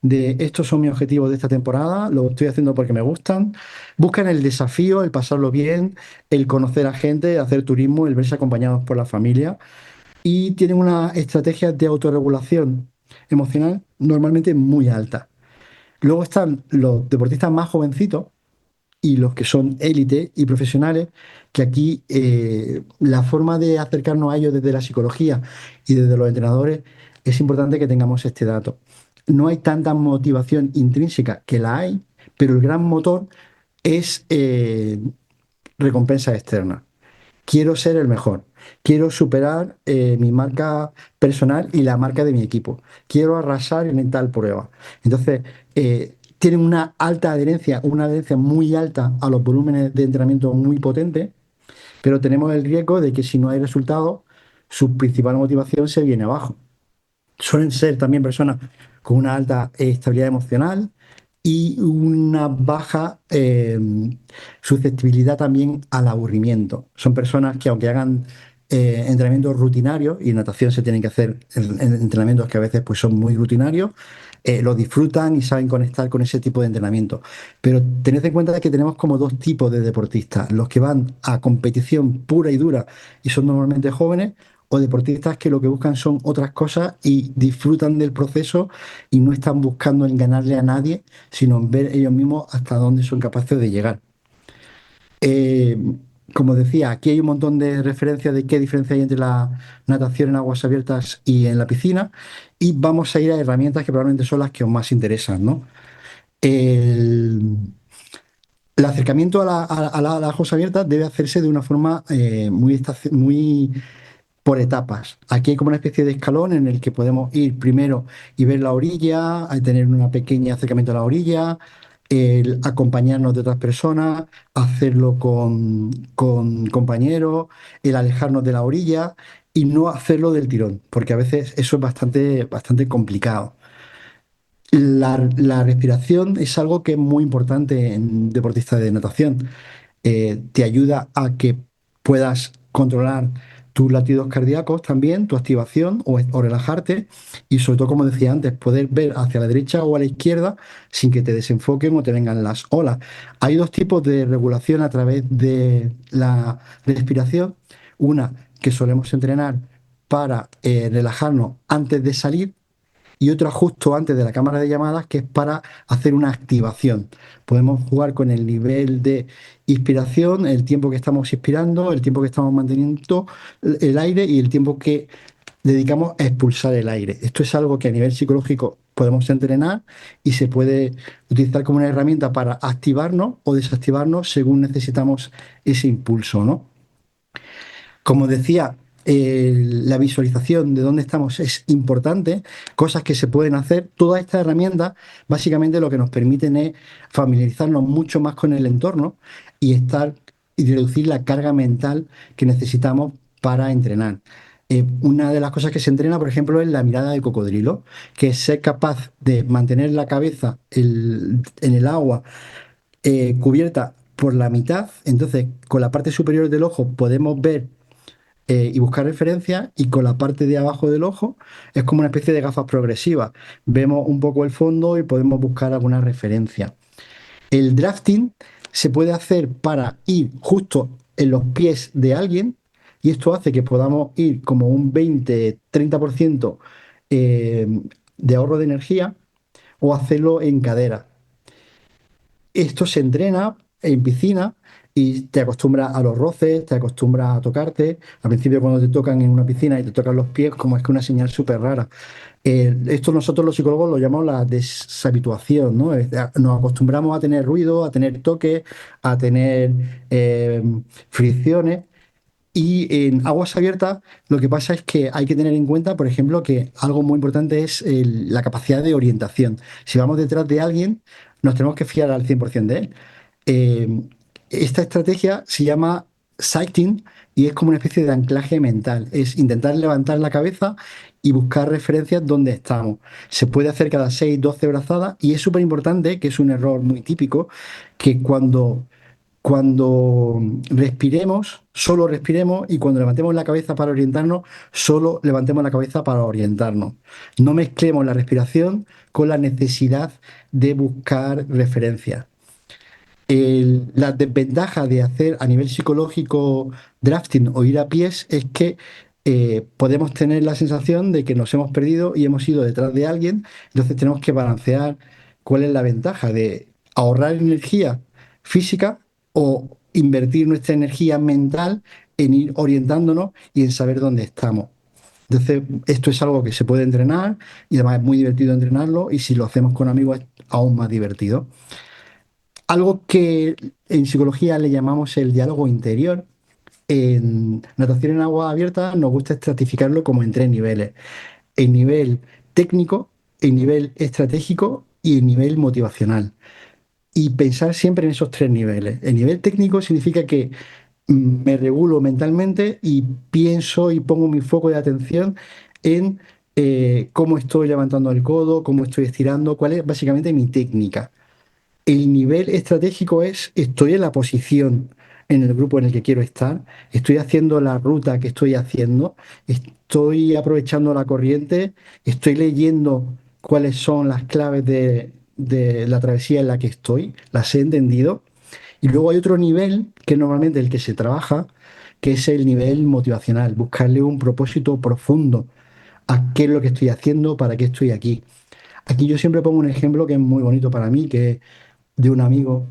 de estos son mis objetivos de esta temporada, lo estoy haciendo porque me gustan. Buscan el desafío, el pasarlo bien, el conocer a gente, hacer turismo, el verse acompañados por la familia y tienen una estrategia de autorregulación emocional normalmente muy alta. Luego están los deportistas más jovencitos y los que son élite y profesionales, que aquí la forma de acercarnos a ellos desde la psicología y desde los entrenadores es importante que tengamos este dato. No hay tanta motivación intrínseca, que la hay, pero el gran motor es recompensa externa. Quiero ser el mejor. quiero superar mi marca personal y la marca de mi equipo, quiero arrasar en tal prueba. Entonces, tienen una adherencia muy alta a los volúmenes de entrenamiento muy potentes, pero tenemos el riesgo de que si no hay resultados, su principal motivación se viene abajo. Suelen ser también personas con una alta estabilidad emocional y una baja susceptibilidad también al aburrimiento. Son personas que aunque hagan entrenamientos rutinarios, y en natación se tienen que hacer entrenamientos que a veces pues, son muy rutinarios, lo disfrutan y saben conectar con ese tipo de entrenamiento. Pero tened en cuenta que tenemos como dos tipos de deportistas, los que van a competición pura y dura y son normalmente jóvenes, o deportistas que lo que buscan son otras cosas y disfrutan del proceso y no están buscando en ganarle a nadie, sino en ver ellos mismos hasta dónde son capaces de llegar. Eh, Como decía, aquí hay un montón de referencias de qué diferencia hay entre la natación en aguas abiertas y en la piscina, y vamos a ir a herramientas que probablemente son las que os más interesan, ¿no? El, el acercamiento a las aguas abiertas debe hacerse de una forma muy por etapas. Aquí hay como una especie de escalón en el que podemos ir primero y ver la orilla, a tener un pequeño acercamiento a la orilla, el acompañarnos de otras personas, hacerlo con compañeros, el alejarnos de la orilla y no hacerlo del tirón, porque a veces eso es bastante complicado. La respiración es algo que es muy importante en deportistas de natación. Te ayuda a que puedas controlar tus latidos cardíacos también, tu activación o relajarte y sobre todo, como decía antes, poder ver hacia la derecha o a la izquierda sin que te desenfoquen o te vengan las olas. Hay dos tipos de regulación a través de la respiración. Una que solemos entrenar para relajarnos antes de salir y otra justo antes de la cámara de llamadas que es para hacer una activación. Podemos jugar con el nivel de inspiración, el tiempo que estamos inspirando, el tiempo que estamos manteniendo el aire y el tiempo que dedicamos a expulsar el aire. Esto es algo que a nivel psicológico podemos entrenar y se puede utilizar como una herramienta para activarnos o desactivarnos según necesitamos ese impulso, ¿no? Como decía, la visualización de dónde estamos es importante, cosas que se pueden hacer. Todas estas herramientas básicamente lo que nos permiten es familiarizarnos mucho más con el entorno y y reducir la carga mental que necesitamos para entrenar. Una de las cosas que se entrena, por ejemplo, es la mirada de cocodrilo, que es ser capaz de mantener la cabeza en el agua cubierta por la mitad. Entonces, con la parte superior del ojo podemos ver y buscar referencias, y con la parte de abajo del ojo es como una especie de gafas progresivas. Vemos un poco el fondo y podemos buscar alguna referencia. El drafting se puede hacer para ir justo en los pies de alguien y esto hace que podamos ir como un 20-30% eh, de ahorro de energía o hacerlo en cadera. Esto se entrena en piscina y te acostumbras a los roces, te acostumbras a tocarte. Al principio cuando te tocan en una piscina y te tocan los pies, como es que una señal súper rara. Esto nosotros los psicólogos lo llamamos la deshabituación, ¿no? Nos acostumbramos a tener ruido, a tener toques, a tener fricciones. Y en aguas abiertas lo que pasa es que hay que tener en cuenta, por ejemplo, que algo muy importante es la capacidad de orientación. Si vamos detrás de alguien, nos tenemos que fiar al 100% de él. Eh, Esta estrategia se llama sighting y es como una especie de anclaje mental. Es intentar levantar la cabeza y buscar referencias donde estamos. Se puede hacer cada 6 12 brazadas y es súper importante, que es un error muy típico, que cuando respiremos, solo respiremos y cuando levantemos la cabeza para orientarnos, solo levantemos la cabeza para orientarnos. No mezclemos la respiración con la necesidad de buscar referencias. La desventaja de hacer a nivel psicológico drafting o ir a pies es que podemos tener la sensación de que nos hemos perdido y hemos ido detrás de alguien, entonces tenemos que balancear cuál es la ventaja de ahorrar energía física o invertir nuestra energía mental en ir orientándonos y en saber dónde estamos. Entonces, esto es algo que se puede entrenar y además es muy divertido entrenarlo y si lo hacemos con amigos es aún más divertido. Algo que en psicología le llamamos el diálogo interior En natación en agua abierta nos gusta estratificarlo como en tres niveles: el nivel técnico, el nivel estratégico y el nivel motivacional. Y pensar siempre en esos tres niveles. El nivel técnico significa que me regulo mentalmente y pienso y pongo mi foco de atención en cómo estoy levantando el codo, cómo estoy estirando, cuál es básicamente mi técnica. El nivel estratégico es, estoy en la posición en el grupo en el que quiero estar, estoy haciendo la ruta que estoy haciendo, estoy aprovechando la corriente, estoy leyendo cuáles son las claves de la travesía en la que estoy, las he entendido. Y luego hay otro nivel, que es normalmente el que se trabaja, que es el nivel motivacional, buscarle un propósito profundo a qué es lo que estoy haciendo, para qué estoy aquí. Aquí yo siempre pongo un ejemplo que es muy bonito para mí, que es de un amigo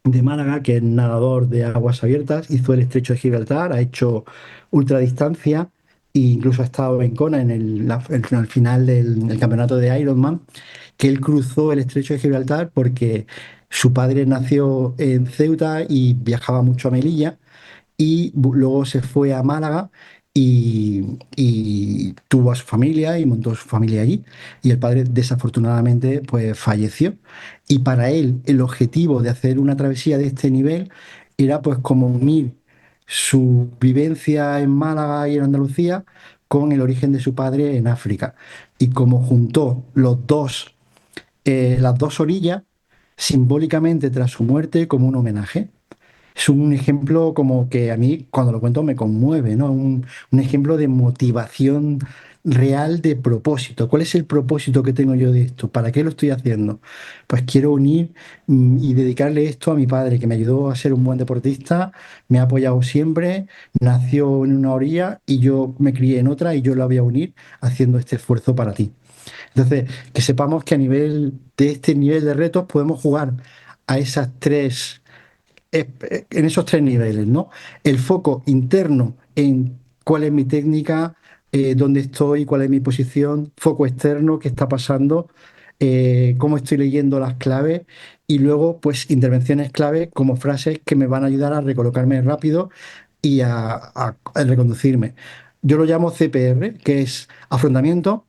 de Málaga, que es nadador de aguas abiertas, hizo el Estrecho de Gibraltar, ha hecho ultradistancia e incluso ha estado en Kona en al final del campeonato de Ironman, que él cruzó el Estrecho de Gibraltar porque su padre nació en Ceuta y viajaba mucho a Melilla y luego se fue a Málaga y tuvo a su familia y montó su familia allí. Y el padre desafortunadamente pues falleció. Y para él el objetivo de hacer una travesía de este nivel era pues como unir su vivencia en Málaga y en Andalucía con el origen de su padre en África. Y como juntó las dos orillas, simbólicamente tras su muerte como un homenaje. Es un ejemplo como que a mí, cuando lo cuento, me conmueve, ¿no? Un ejemplo de motivación real, de propósito. ¿Cuál es el propósito que tengo yo de esto? ¿Para qué lo estoy haciendo? Pues quiero unir y dedicarle esto a mi padre, que me ayudó a ser un buen deportista, me ha apoyado siempre, nació en una orilla y yo me crié en otra y yo la voy a unir haciendo este esfuerzo para ti. Entonces, que sepamos que a nivel de este nivel de retos podemos jugar a esas tres en esos tres niveles, ¿no? El foco interno en cuál es mi técnica, dónde estoy, cuál es mi posición, foco externo, qué está pasando, cómo estoy leyendo las claves y luego, pues, intervenciones clave como frases que me van a ayudar a recolocarme rápido y a reconducirme. Yo lo llamo CPR, que es afrontamiento.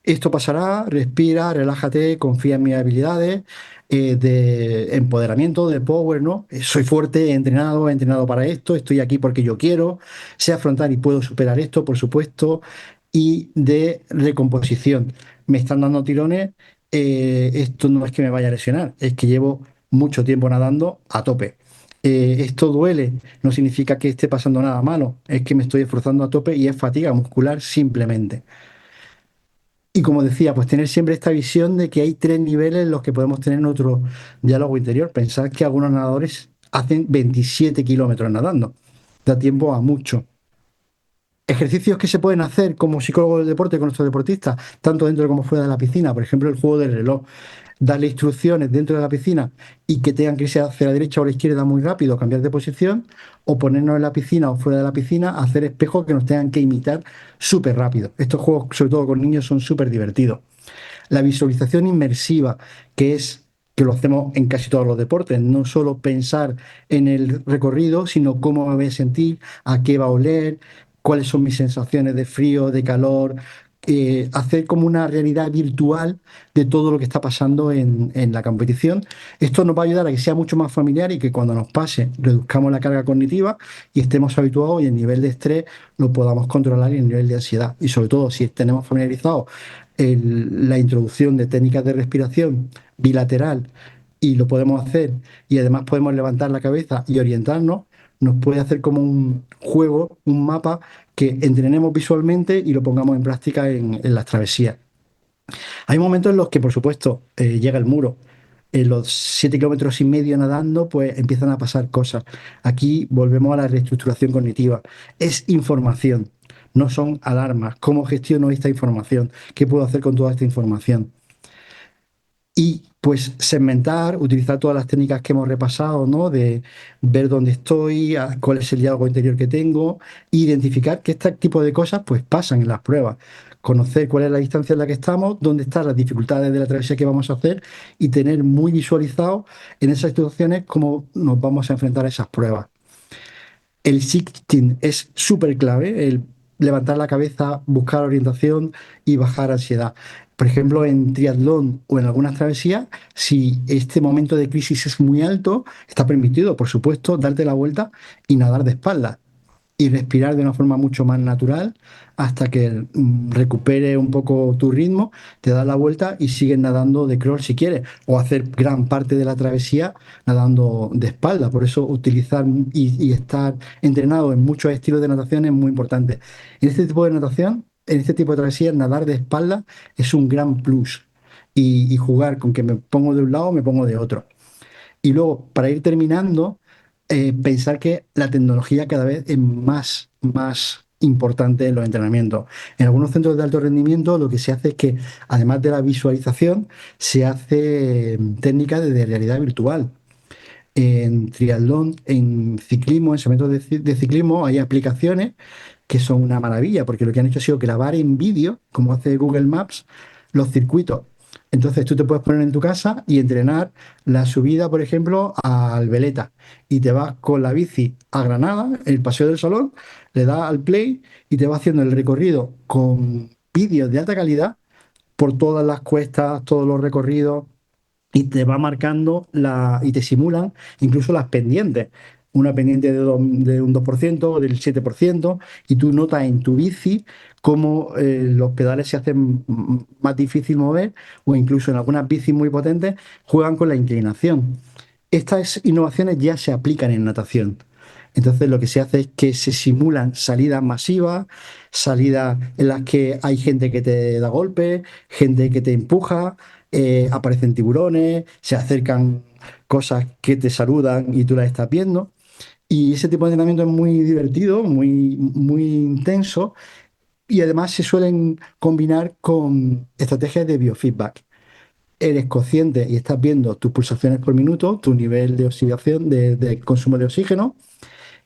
Esto pasará, respira, relájate, confía en mis habilidades, de empoderamiento, de power, ¿no? Soy fuerte, he entrenado para esto, estoy aquí porque yo quiero, sé afrontar y puedo superar esto, por supuesto, y de recomposición. Me están dando tirones, esto no es que me vaya a lesionar, es que llevo mucho tiempo nadando a tope. Esto duele, no significa que esté pasando nada malo, es que me estoy esforzando a tope y es fatiga muscular simplemente. Y como decía, pues tener siempre esta visión de que hay tres niveles en los que podemos tener nuestro diálogo interior. Pensar que algunos nadadores hacen 27 kilómetros nadando. Da tiempo a mucho. Ejercicios que se pueden hacer como psicólogo del deporte con nuestros deportistas, tanto dentro como fuera de la piscina. Por ejemplo, el juego del reloj. Darle instrucciones dentro de la piscina y que tengan que irse hacia la derecha o la izquierda muy rápido, cambiar de posición, o ponernos en la piscina o fuera de la piscina, hacer espejos que nos tengan que imitar súper rápido. Estos juegos, sobre todo con niños, son súper divertidos. La visualización inmersiva, que es que lo hacemos en casi todos los deportes, no solo pensar en el recorrido, sino cómo me voy a sentir, a qué va a oler, cuáles son mis sensaciones de frío, de calor, hacer como una realidad virtual de todo lo que está pasando en la competición. Esto nos va a ayudar a que sea mucho más familiar y que cuando nos pase reduzcamos la carga cognitiva y estemos habituados y el nivel de estrés lo podamos controlar y el nivel de ansiedad. Y sobre todo si tenemos familiarizado la introducción de técnicas de respiración bilateral y lo podemos hacer y además podemos levantar la cabeza y orientarnos, nos puede hacer como un juego, un mapa que entrenemos visualmente y lo pongamos en práctica en las travesías. Hay momentos en los que, por supuesto, llega el muro. En los 7,5 kilómetros nadando, pues empiezan a pasar cosas. Aquí volvemos a la reestructuración cognitiva. Es información, no son alarmas. ¿Cómo gestiono esta información? ¿Qué puedo hacer con toda esta información? Y pues segmentar, utilizar todas las técnicas que hemos repasado, ¿no? De ver dónde estoy, cuál es el diálogo interior que tengo, identificar que este tipo de cosas pues pasan en las pruebas. Conocer cuál es la distancia en la que estamos, dónde están las dificultades de la travesía que vamos a hacer y tener muy visualizado en esas situaciones cómo nos vamos a enfrentar a esas pruebas. El shifting es súper clave, el levantar la cabeza, buscar orientación y bajar ansiedad. Por ejemplo, en triatlón o en algunas travesías, si este momento de crisis es muy alto, está permitido, por supuesto, darte la vuelta y nadar de espaldas y respirar de una forma mucho más natural hasta que recupere un poco tu ritmo, te das la vuelta y sigues nadando de crawl si quieres, o hacer gran parte de la travesía nadando de espalda. Por eso utilizar y estar entrenado en muchos estilos de natación es muy importante. En este tipo de natación, en este tipo de travesía, nadar de espalda es un gran plus. Y jugar con que me pongo de un lado, me pongo de otro. Y luego, para ir terminando, pensar que la tecnología cada vez es más importante en los entrenamientos. En algunos centros de alto rendimiento lo que se hace es que, además de la visualización, se hace técnicas de realidad virtual. En triatlón, en ciclismo, en segmentos de ciclismo, hay aplicaciones que son una maravilla, porque lo que han hecho ha sido grabar en vídeo, como hace Google Maps, los circuitos. Entonces tú te puedes poner en tu casa y entrenar la subida, por ejemplo, a Albeleta. Y te vas con la bici a Granada, el Paseo del Salón, le das al play y te va haciendo el recorrido con vídeos de alta calidad por todas las cuestas, todos los recorridos y te va marcando y te simulan incluso las pendientes. Una pendiente de un 2% o del 7%, y tú notas en tu bici cómo los pedales se hacen más difícil mover, o incluso en algunas bicis muy potentes juegan con la inclinación. Estas innovaciones ya se aplican en natación. Entonces lo que se hace es que se simulan salidas masivas, salidas en las que hay gente que te da golpes, gente que te empuja, aparecen tiburones, se acercan cosas que te saludan y tú las estás viendo. Y ese tipo de entrenamiento es muy divertido, muy intenso, y además se suelen combinar con estrategias de biofeedback. Eres consciente y estás viendo tus pulsaciones por minuto, tu nivel de oxidación, de consumo de oxígeno,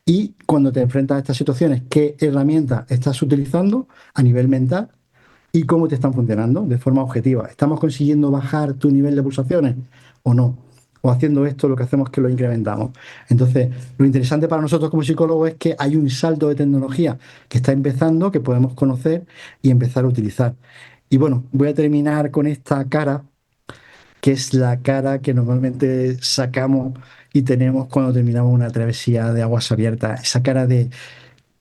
y cuando te enfrentas a estas situaciones, qué herramientas estás utilizando a nivel mental y cómo te están funcionando de forma objetiva. ¿Estamos consiguiendo bajar tu nivel de pulsaciones o no? O haciendo esto lo que hacemos es que lo incrementamos. Entonces, lo interesante para nosotros como psicólogos es que hay un salto de tecnología que está empezando, que podemos conocer y empezar a utilizar. Y bueno, voy a terminar con esta cara, que es la cara que normalmente sacamos y tenemos cuando terminamos una travesía de aguas abiertas. Esa cara de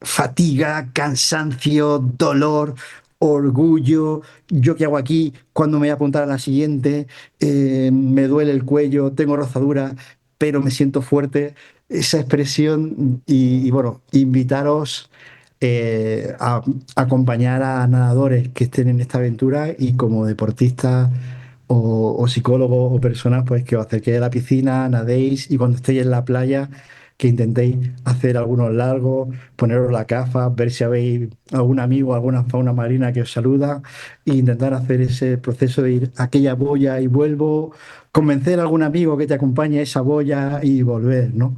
fatiga, cansancio, dolor, orgullo. ¿Yo qué hago aquí? ¿Cuándo me voy a apuntar a la siguiente? Me duele el cuello, tengo rozadura, pero me siento fuerte. Esa expresión y bueno, invitaros a acompañar a nadadores que estén en esta aventura y como deportistas o psicólogos o personas, pues que os acerquéis a la piscina, nadéis y cuando estéis en la playa, que intentéis hacer algunos largos, poneros la gafa, ver si habéis algún amigo, alguna fauna marina que os saluda e intentar hacer ese proceso de ir a aquella boya y vuelvo, convencer a algún amigo que te acompañe a esa boya y volver, ¿no?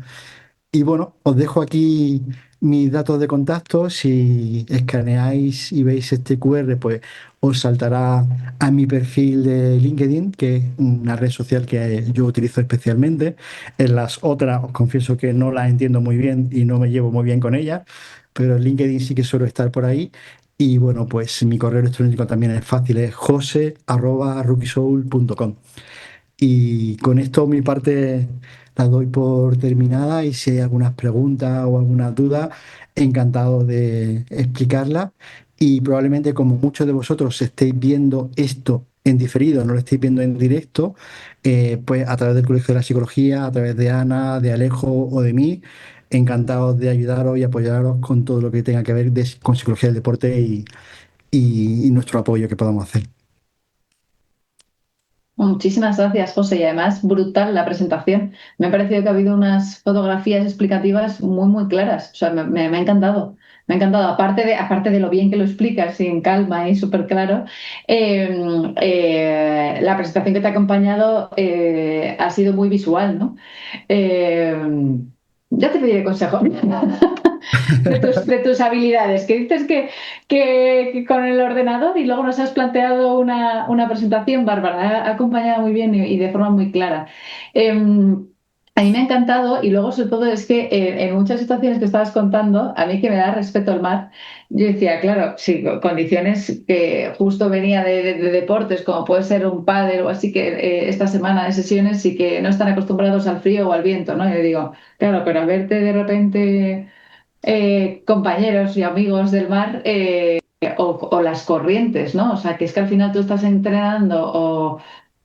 Y bueno, os dejo aquí mis datos de contacto. Si escaneáis y veis este QR, pues os saltará a mi perfil de LinkedIn, que es una red social que yo utilizo especialmente. En las otras os confieso que no las entiendo muy bien y no me llevo muy bien con ellas, pero en LinkedIn sí que suelo estar por ahí. Y bueno, pues mi correo electrónico también es fácil, es jose@rookiesoul.com. Y con esto mi parte la doy por terminada y si hay algunas preguntas o alguna duda, encantado de explicarla. Y probablemente como muchos de vosotros estéis viendo esto en diferido, no lo estéis viendo en directo, pues a través del Colegio de la Psicología, a través de Ana, de Alejo o de mí, encantados de ayudaros y apoyaros con todo lo que tenga que ver con psicología del deporte y nuestro apoyo que podamos hacer. Muchísimas gracias, José. Y además, brutal la presentación. Me ha parecido que ha habido unas fotografías explicativas muy, muy claras. O sea, me ha encantado. Me ha encantado. Aparte de lo bien que lo explicas y en calma y súper claro, la presentación que te ha acompañado ha sido muy visual, ¿no? Eh, ya te pediré consejo de tus habilidades, que dices que con el ordenador y luego nos has planteado una presentación bárbara, ha acompañado muy bien y de forma muy clara. Eh, A mí me ha encantado y luego sobre todo es que en muchas situaciones que estabas contando, a mí que me da respeto el mar, yo decía, claro, sí, condiciones que justo venía de deportes como puede ser un pádel o así que esta semana de sesiones y que no están acostumbrados al frío o al viento, ¿no? Y yo digo, claro, pero al verte de repente compañeros y amigos del mar o las corrientes, ¿no? O sea, que es que al final tú estás entrenando o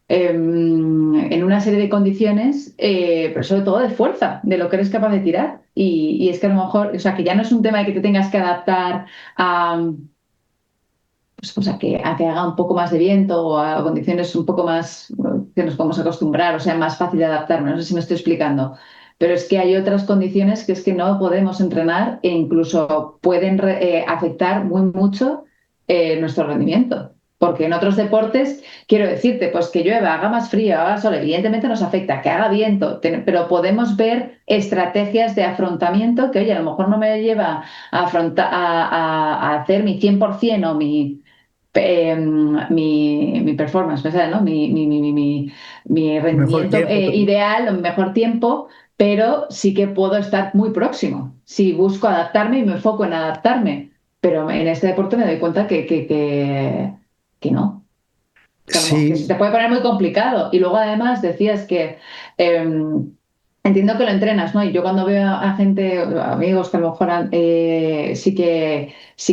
en una serie de condiciones, pero sobre todo de fuerza, de lo que eres capaz de tirar. Y es que a lo mejor, o sea, que ya no es un tema de que te tengas que adaptar pues a que haga un poco más de viento o a condiciones un poco más que nos podemos acostumbrar, o sea, más fácil de adaptarme. No sé si me estoy explicando. Pero es que hay otras condiciones que es que no podemos entrenar e incluso pueden afectar muy mucho nuestro rendimiento. Porque en otros deportes, quiero decirte, pues que llueva, haga más frío, haga sol, evidentemente nos afecta, que haga viento, pero podemos ver estrategias de afrontamiento que, oye, a lo mejor no me lleva a hacer mi 100% o mi performance, ¿me ¿no? Mi Mejor rendimiento tiempo. ideal o mi mejor tiempo, pero sí que puedo estar muy próximo. Si busco adaptarme y me enfoco en adaptarme, pero en este deporte me doy cuenta que no. Que se Sí, te puede poner muy complicado. Y luego además decías que eh, entiendo que lo entrenas, ¿no? Y yo cuando veo a gente, amigos que a lo mejor sí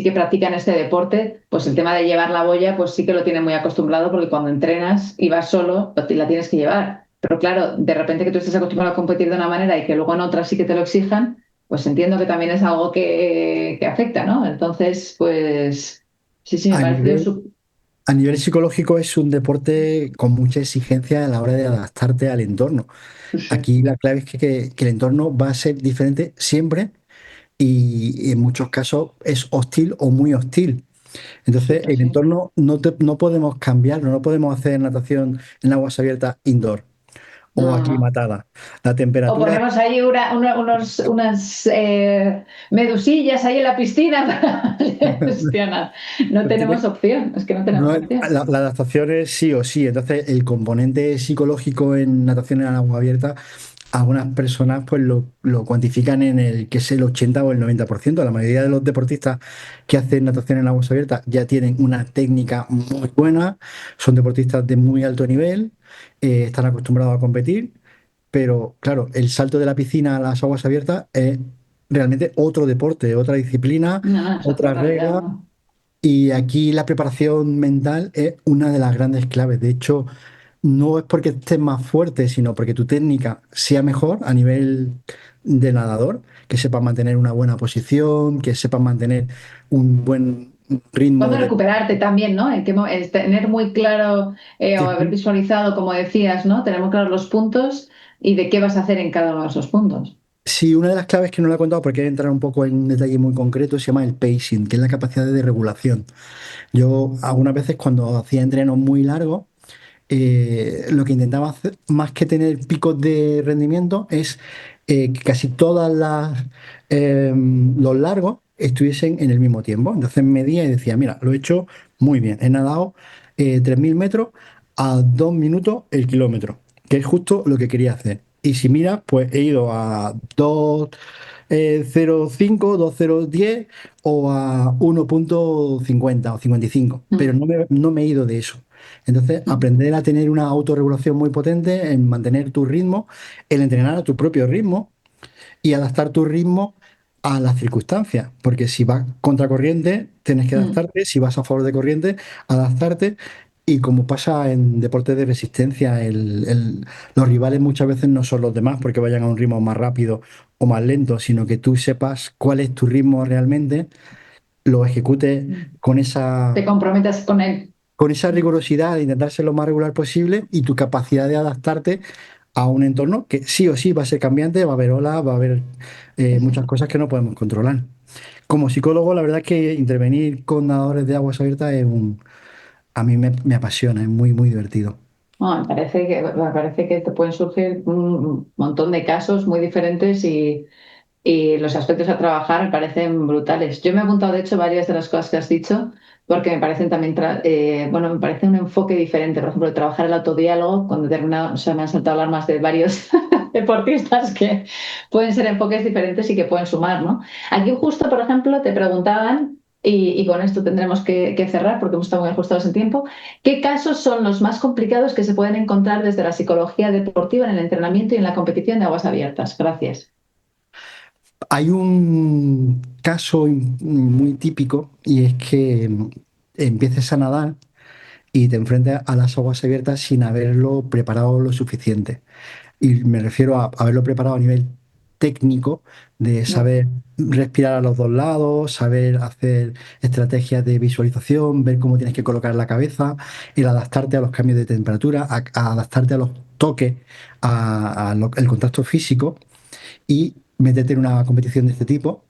que practican este deporte, pues el tema de llevar la boya, pues sí que lo tienen muy acostumbrado porque cuando entrenas y vas solo, la tienes que llevar. Pero claro, de repente que tú estés acostumbrado a competir de una manera y que luego en otra sí que te lo exijan, pues entiendo que también es algo que afecta, ¿no? Entonces, pues sí, sí, me a pareció nivel, súper. a nivel psicológico es un deporte con mucha exigencia a la hora de adaptarte al entorno. Aquí la clave es que el entorno va a ser diferente siempre y en muchos casos es hostil o muy hostil. Entonces, Súper, el sí. entorno no podemos cambiarlo, no podemos hacer natación en aguas abiertas indoor o No, no, no. aclimatada. La O temperatura ponemos ahí unas medusillas ahí en la piscina para... Hostia, no, no tiene, tenemos opción, es que no tenemos opción. la adaptación es sí o sí. Entonces, el componente psicológico en natación en agua abierta, algunas personas pues lo cuantifican en el que es el 80 o el 90%. La mayoría de los deportistas que hacen natación en aguas abiertas ya tienen una técnica muy buena, son deportistas de muy alto nivel, están acostumbrados a competir, pero claro, el salto de la piscina a las aguas abiertas es realmente otro deporte, otra disciplina, No, no, es otra otras realidad, reglas. ¿no? Y aquí la preparación mental es una de las grandes claves. De hecho, no es porque estés más fuerte, sino porque tu técnica sea mejor a nivel de nadador, que sepas mantener una buena posición, que sepas mantener un buen ritmo Cuando de... recuperarte también, ¿no? Es tener muy claro o haber visualizado, como decías, ¿no? Tener muy claros los puntos y de qué vas a hacer en cada uno de esos puntos. Sí, una de las claves que no la he contado porque hay que entrar un poco en un detalle muy concreto se llama el pacing, que es la capacidad de regulación. Yo algunas veces cuando hacía entrenos muy largos, lo que intentaba hacer, más que tener picos de rendimiento, es que casi todas los largos estuviesen en el mismo tiempo. Entonces medía y decía, mira, lo he hecho muy bien. He nadado 3.000 metros a 2 minutos el kilómetro, que es justo lo que quería hacer. Y si miras, pues he ido a 2,05, 2,010 o a 1,50 o 55, pero Mm, no me he ido de eso. Entonces, mm, aprender a tener una autorregulación muy potente, en mantener tu ritmo, el entrenar a tu propio ritmo y adaptar tu ritmo a las circunstancias. Porque si vas contracorriente, tienes que mm, adaptarte. Si vas a favor de corriente, adaptarte. Y como pasa en deportes de resistencia, los rivales muchas veces no son los demás porque vayan a un ritmo más rápido o más lento, sino que tú sepas cuál es tu ritmo realmente, lo ejecutes mm. con Te esa comprometas con él. con esa rigurosidad de intentar ser lo más regular posible y tu capacidad de adaptarte a un entorno que sí o sí va a ser cambiante, va a haber olas, va a haber Sí, muchas sí. cosas que no podemos controlar. Como psicólogo, la verdad es que intervenir con nadadores de aguas abiertas a mí me apasiona, es muy, muy divertido. No, me parece que te pueden surgir un montón de casos muy diferentes y los aspectos a trabajar me parecen brutales. Yo me he apuntado, de hecho, varias de las cosas que has dicho porque me parecen también, bueno, me parece un enfoque diferente. Por ejemplo, trabajar el autodiálogo con determinado, o sea, me han saltado alarmas de varios, deportistas que pueden ser enfoques diferentes y que pueden sumar, ¿no? Aquí justo, por ejemplo, te preguntaban, y con esto tendremos que cerrar porque hemos estado muy ajustados en tiempo, ¿qué casos son los más complicados que se pueden encontrar desde la psicología deportiva en el entrenamiento y en la competición de aguas abiertas? Gracias. Hay un caso muy típico y es que empieces a nadar y te enfrentas a las aguas abiertas sin haberlo preparado lo suficiente. Y me refiero a haberlo preparado a nivel técnico, de Mm, saber respirar a los dos lados, saber hacer estrategias de visualización, ver cómo tienes que colocar la cabeza, el adaptarte a los cambios de temperatura, a adaptarte a los toques, al contacto físico y meterte en una competición de este tipo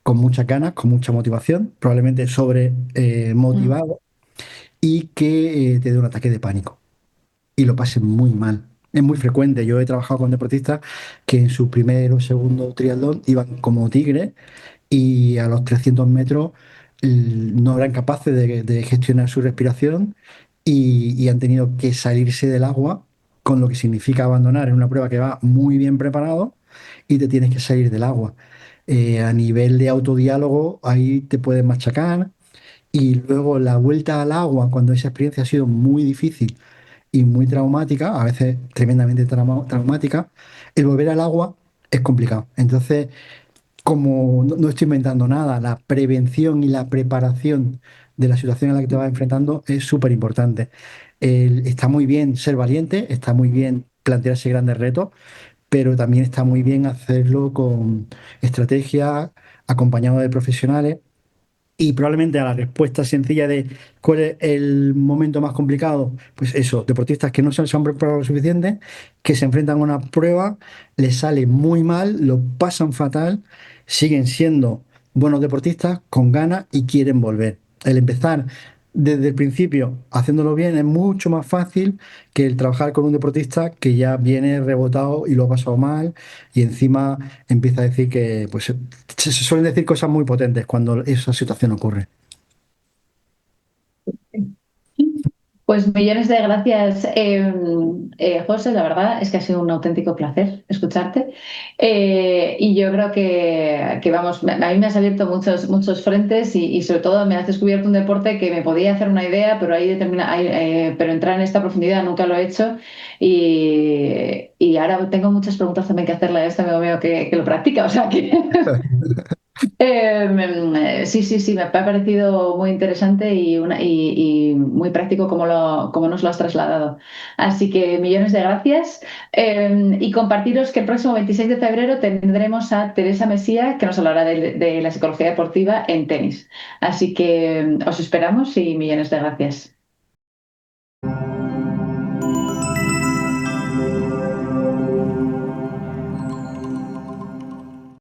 con muchas ganas, con mucha motivación, probablemente sobre mm, motivado y que te dé un ataque de pánico y lo pasen muy mal. Es muy frecuente. Yo he trabajado con deportistas que en su primer o segundo triatlón iban como tigres y a los 300 metros no eran capaces de gestionar su respiración y han tenido que salirse del agua, con lo que significa abandonar en una prueba que va muy bien preparado y te tienes que salir del agua. A nivel de autodiálogo, ahí te puedes machacar y luego la vuelta al agua, cuando esa experiencia ha sido muy difícil y muy traumática, a veces tremendamente traumática, el volver al agua es complicado. Entonces, como no estoy inventando nada, la prevención y la preparación de la situación a la que te vas enfrentando es súper importante. Está muy bien ser valiente, está muy bien plantearse grandes retos, pero también está muy bien hacerlo con estrategia, acompañado de profesionales y probablemente a la respuesta sencilla de cuál es el momento más complicado, pues eso, deportistas que no se han preparado lo suficiente, que se enfrentan a una prueba, les sale muy mal, lo pasan fatal, siguen siendo buenos deportistas con ganas y quieren volver. El empezar desde el principio haciéndolo bien es mucho más fácil que el trabajar con un deportista que ya viene rebotado y lo ha pasado mal y encima empieza a decir que, pues se suelen decir cosas muy potentes cuando esa situación ocurre. Pues millones de gracias, José. La verdad es que ha sido un auténtico placer escucharte. Y yo creo que vamos, a mí me has abierto muchos frentes y sobre todo me has descubierto un deporte que me podía hacer una idea, pero pero entrar en esta profundidad nunca lo he hecho. Y ahora tengo muchas preguntas también que hacerle a este amigo mío que lo practica. O sea que sí, sí, sí, me ha parecido muy interesante y muy práctico como nos lo has trasladado. Así que millones de gracias. Y compartiros que el próximo 26 de febrero tendremos a Teresa Mesía, que nos hablará de la psicología deportiva en tenis. Así que os esperamos y millones de gracias.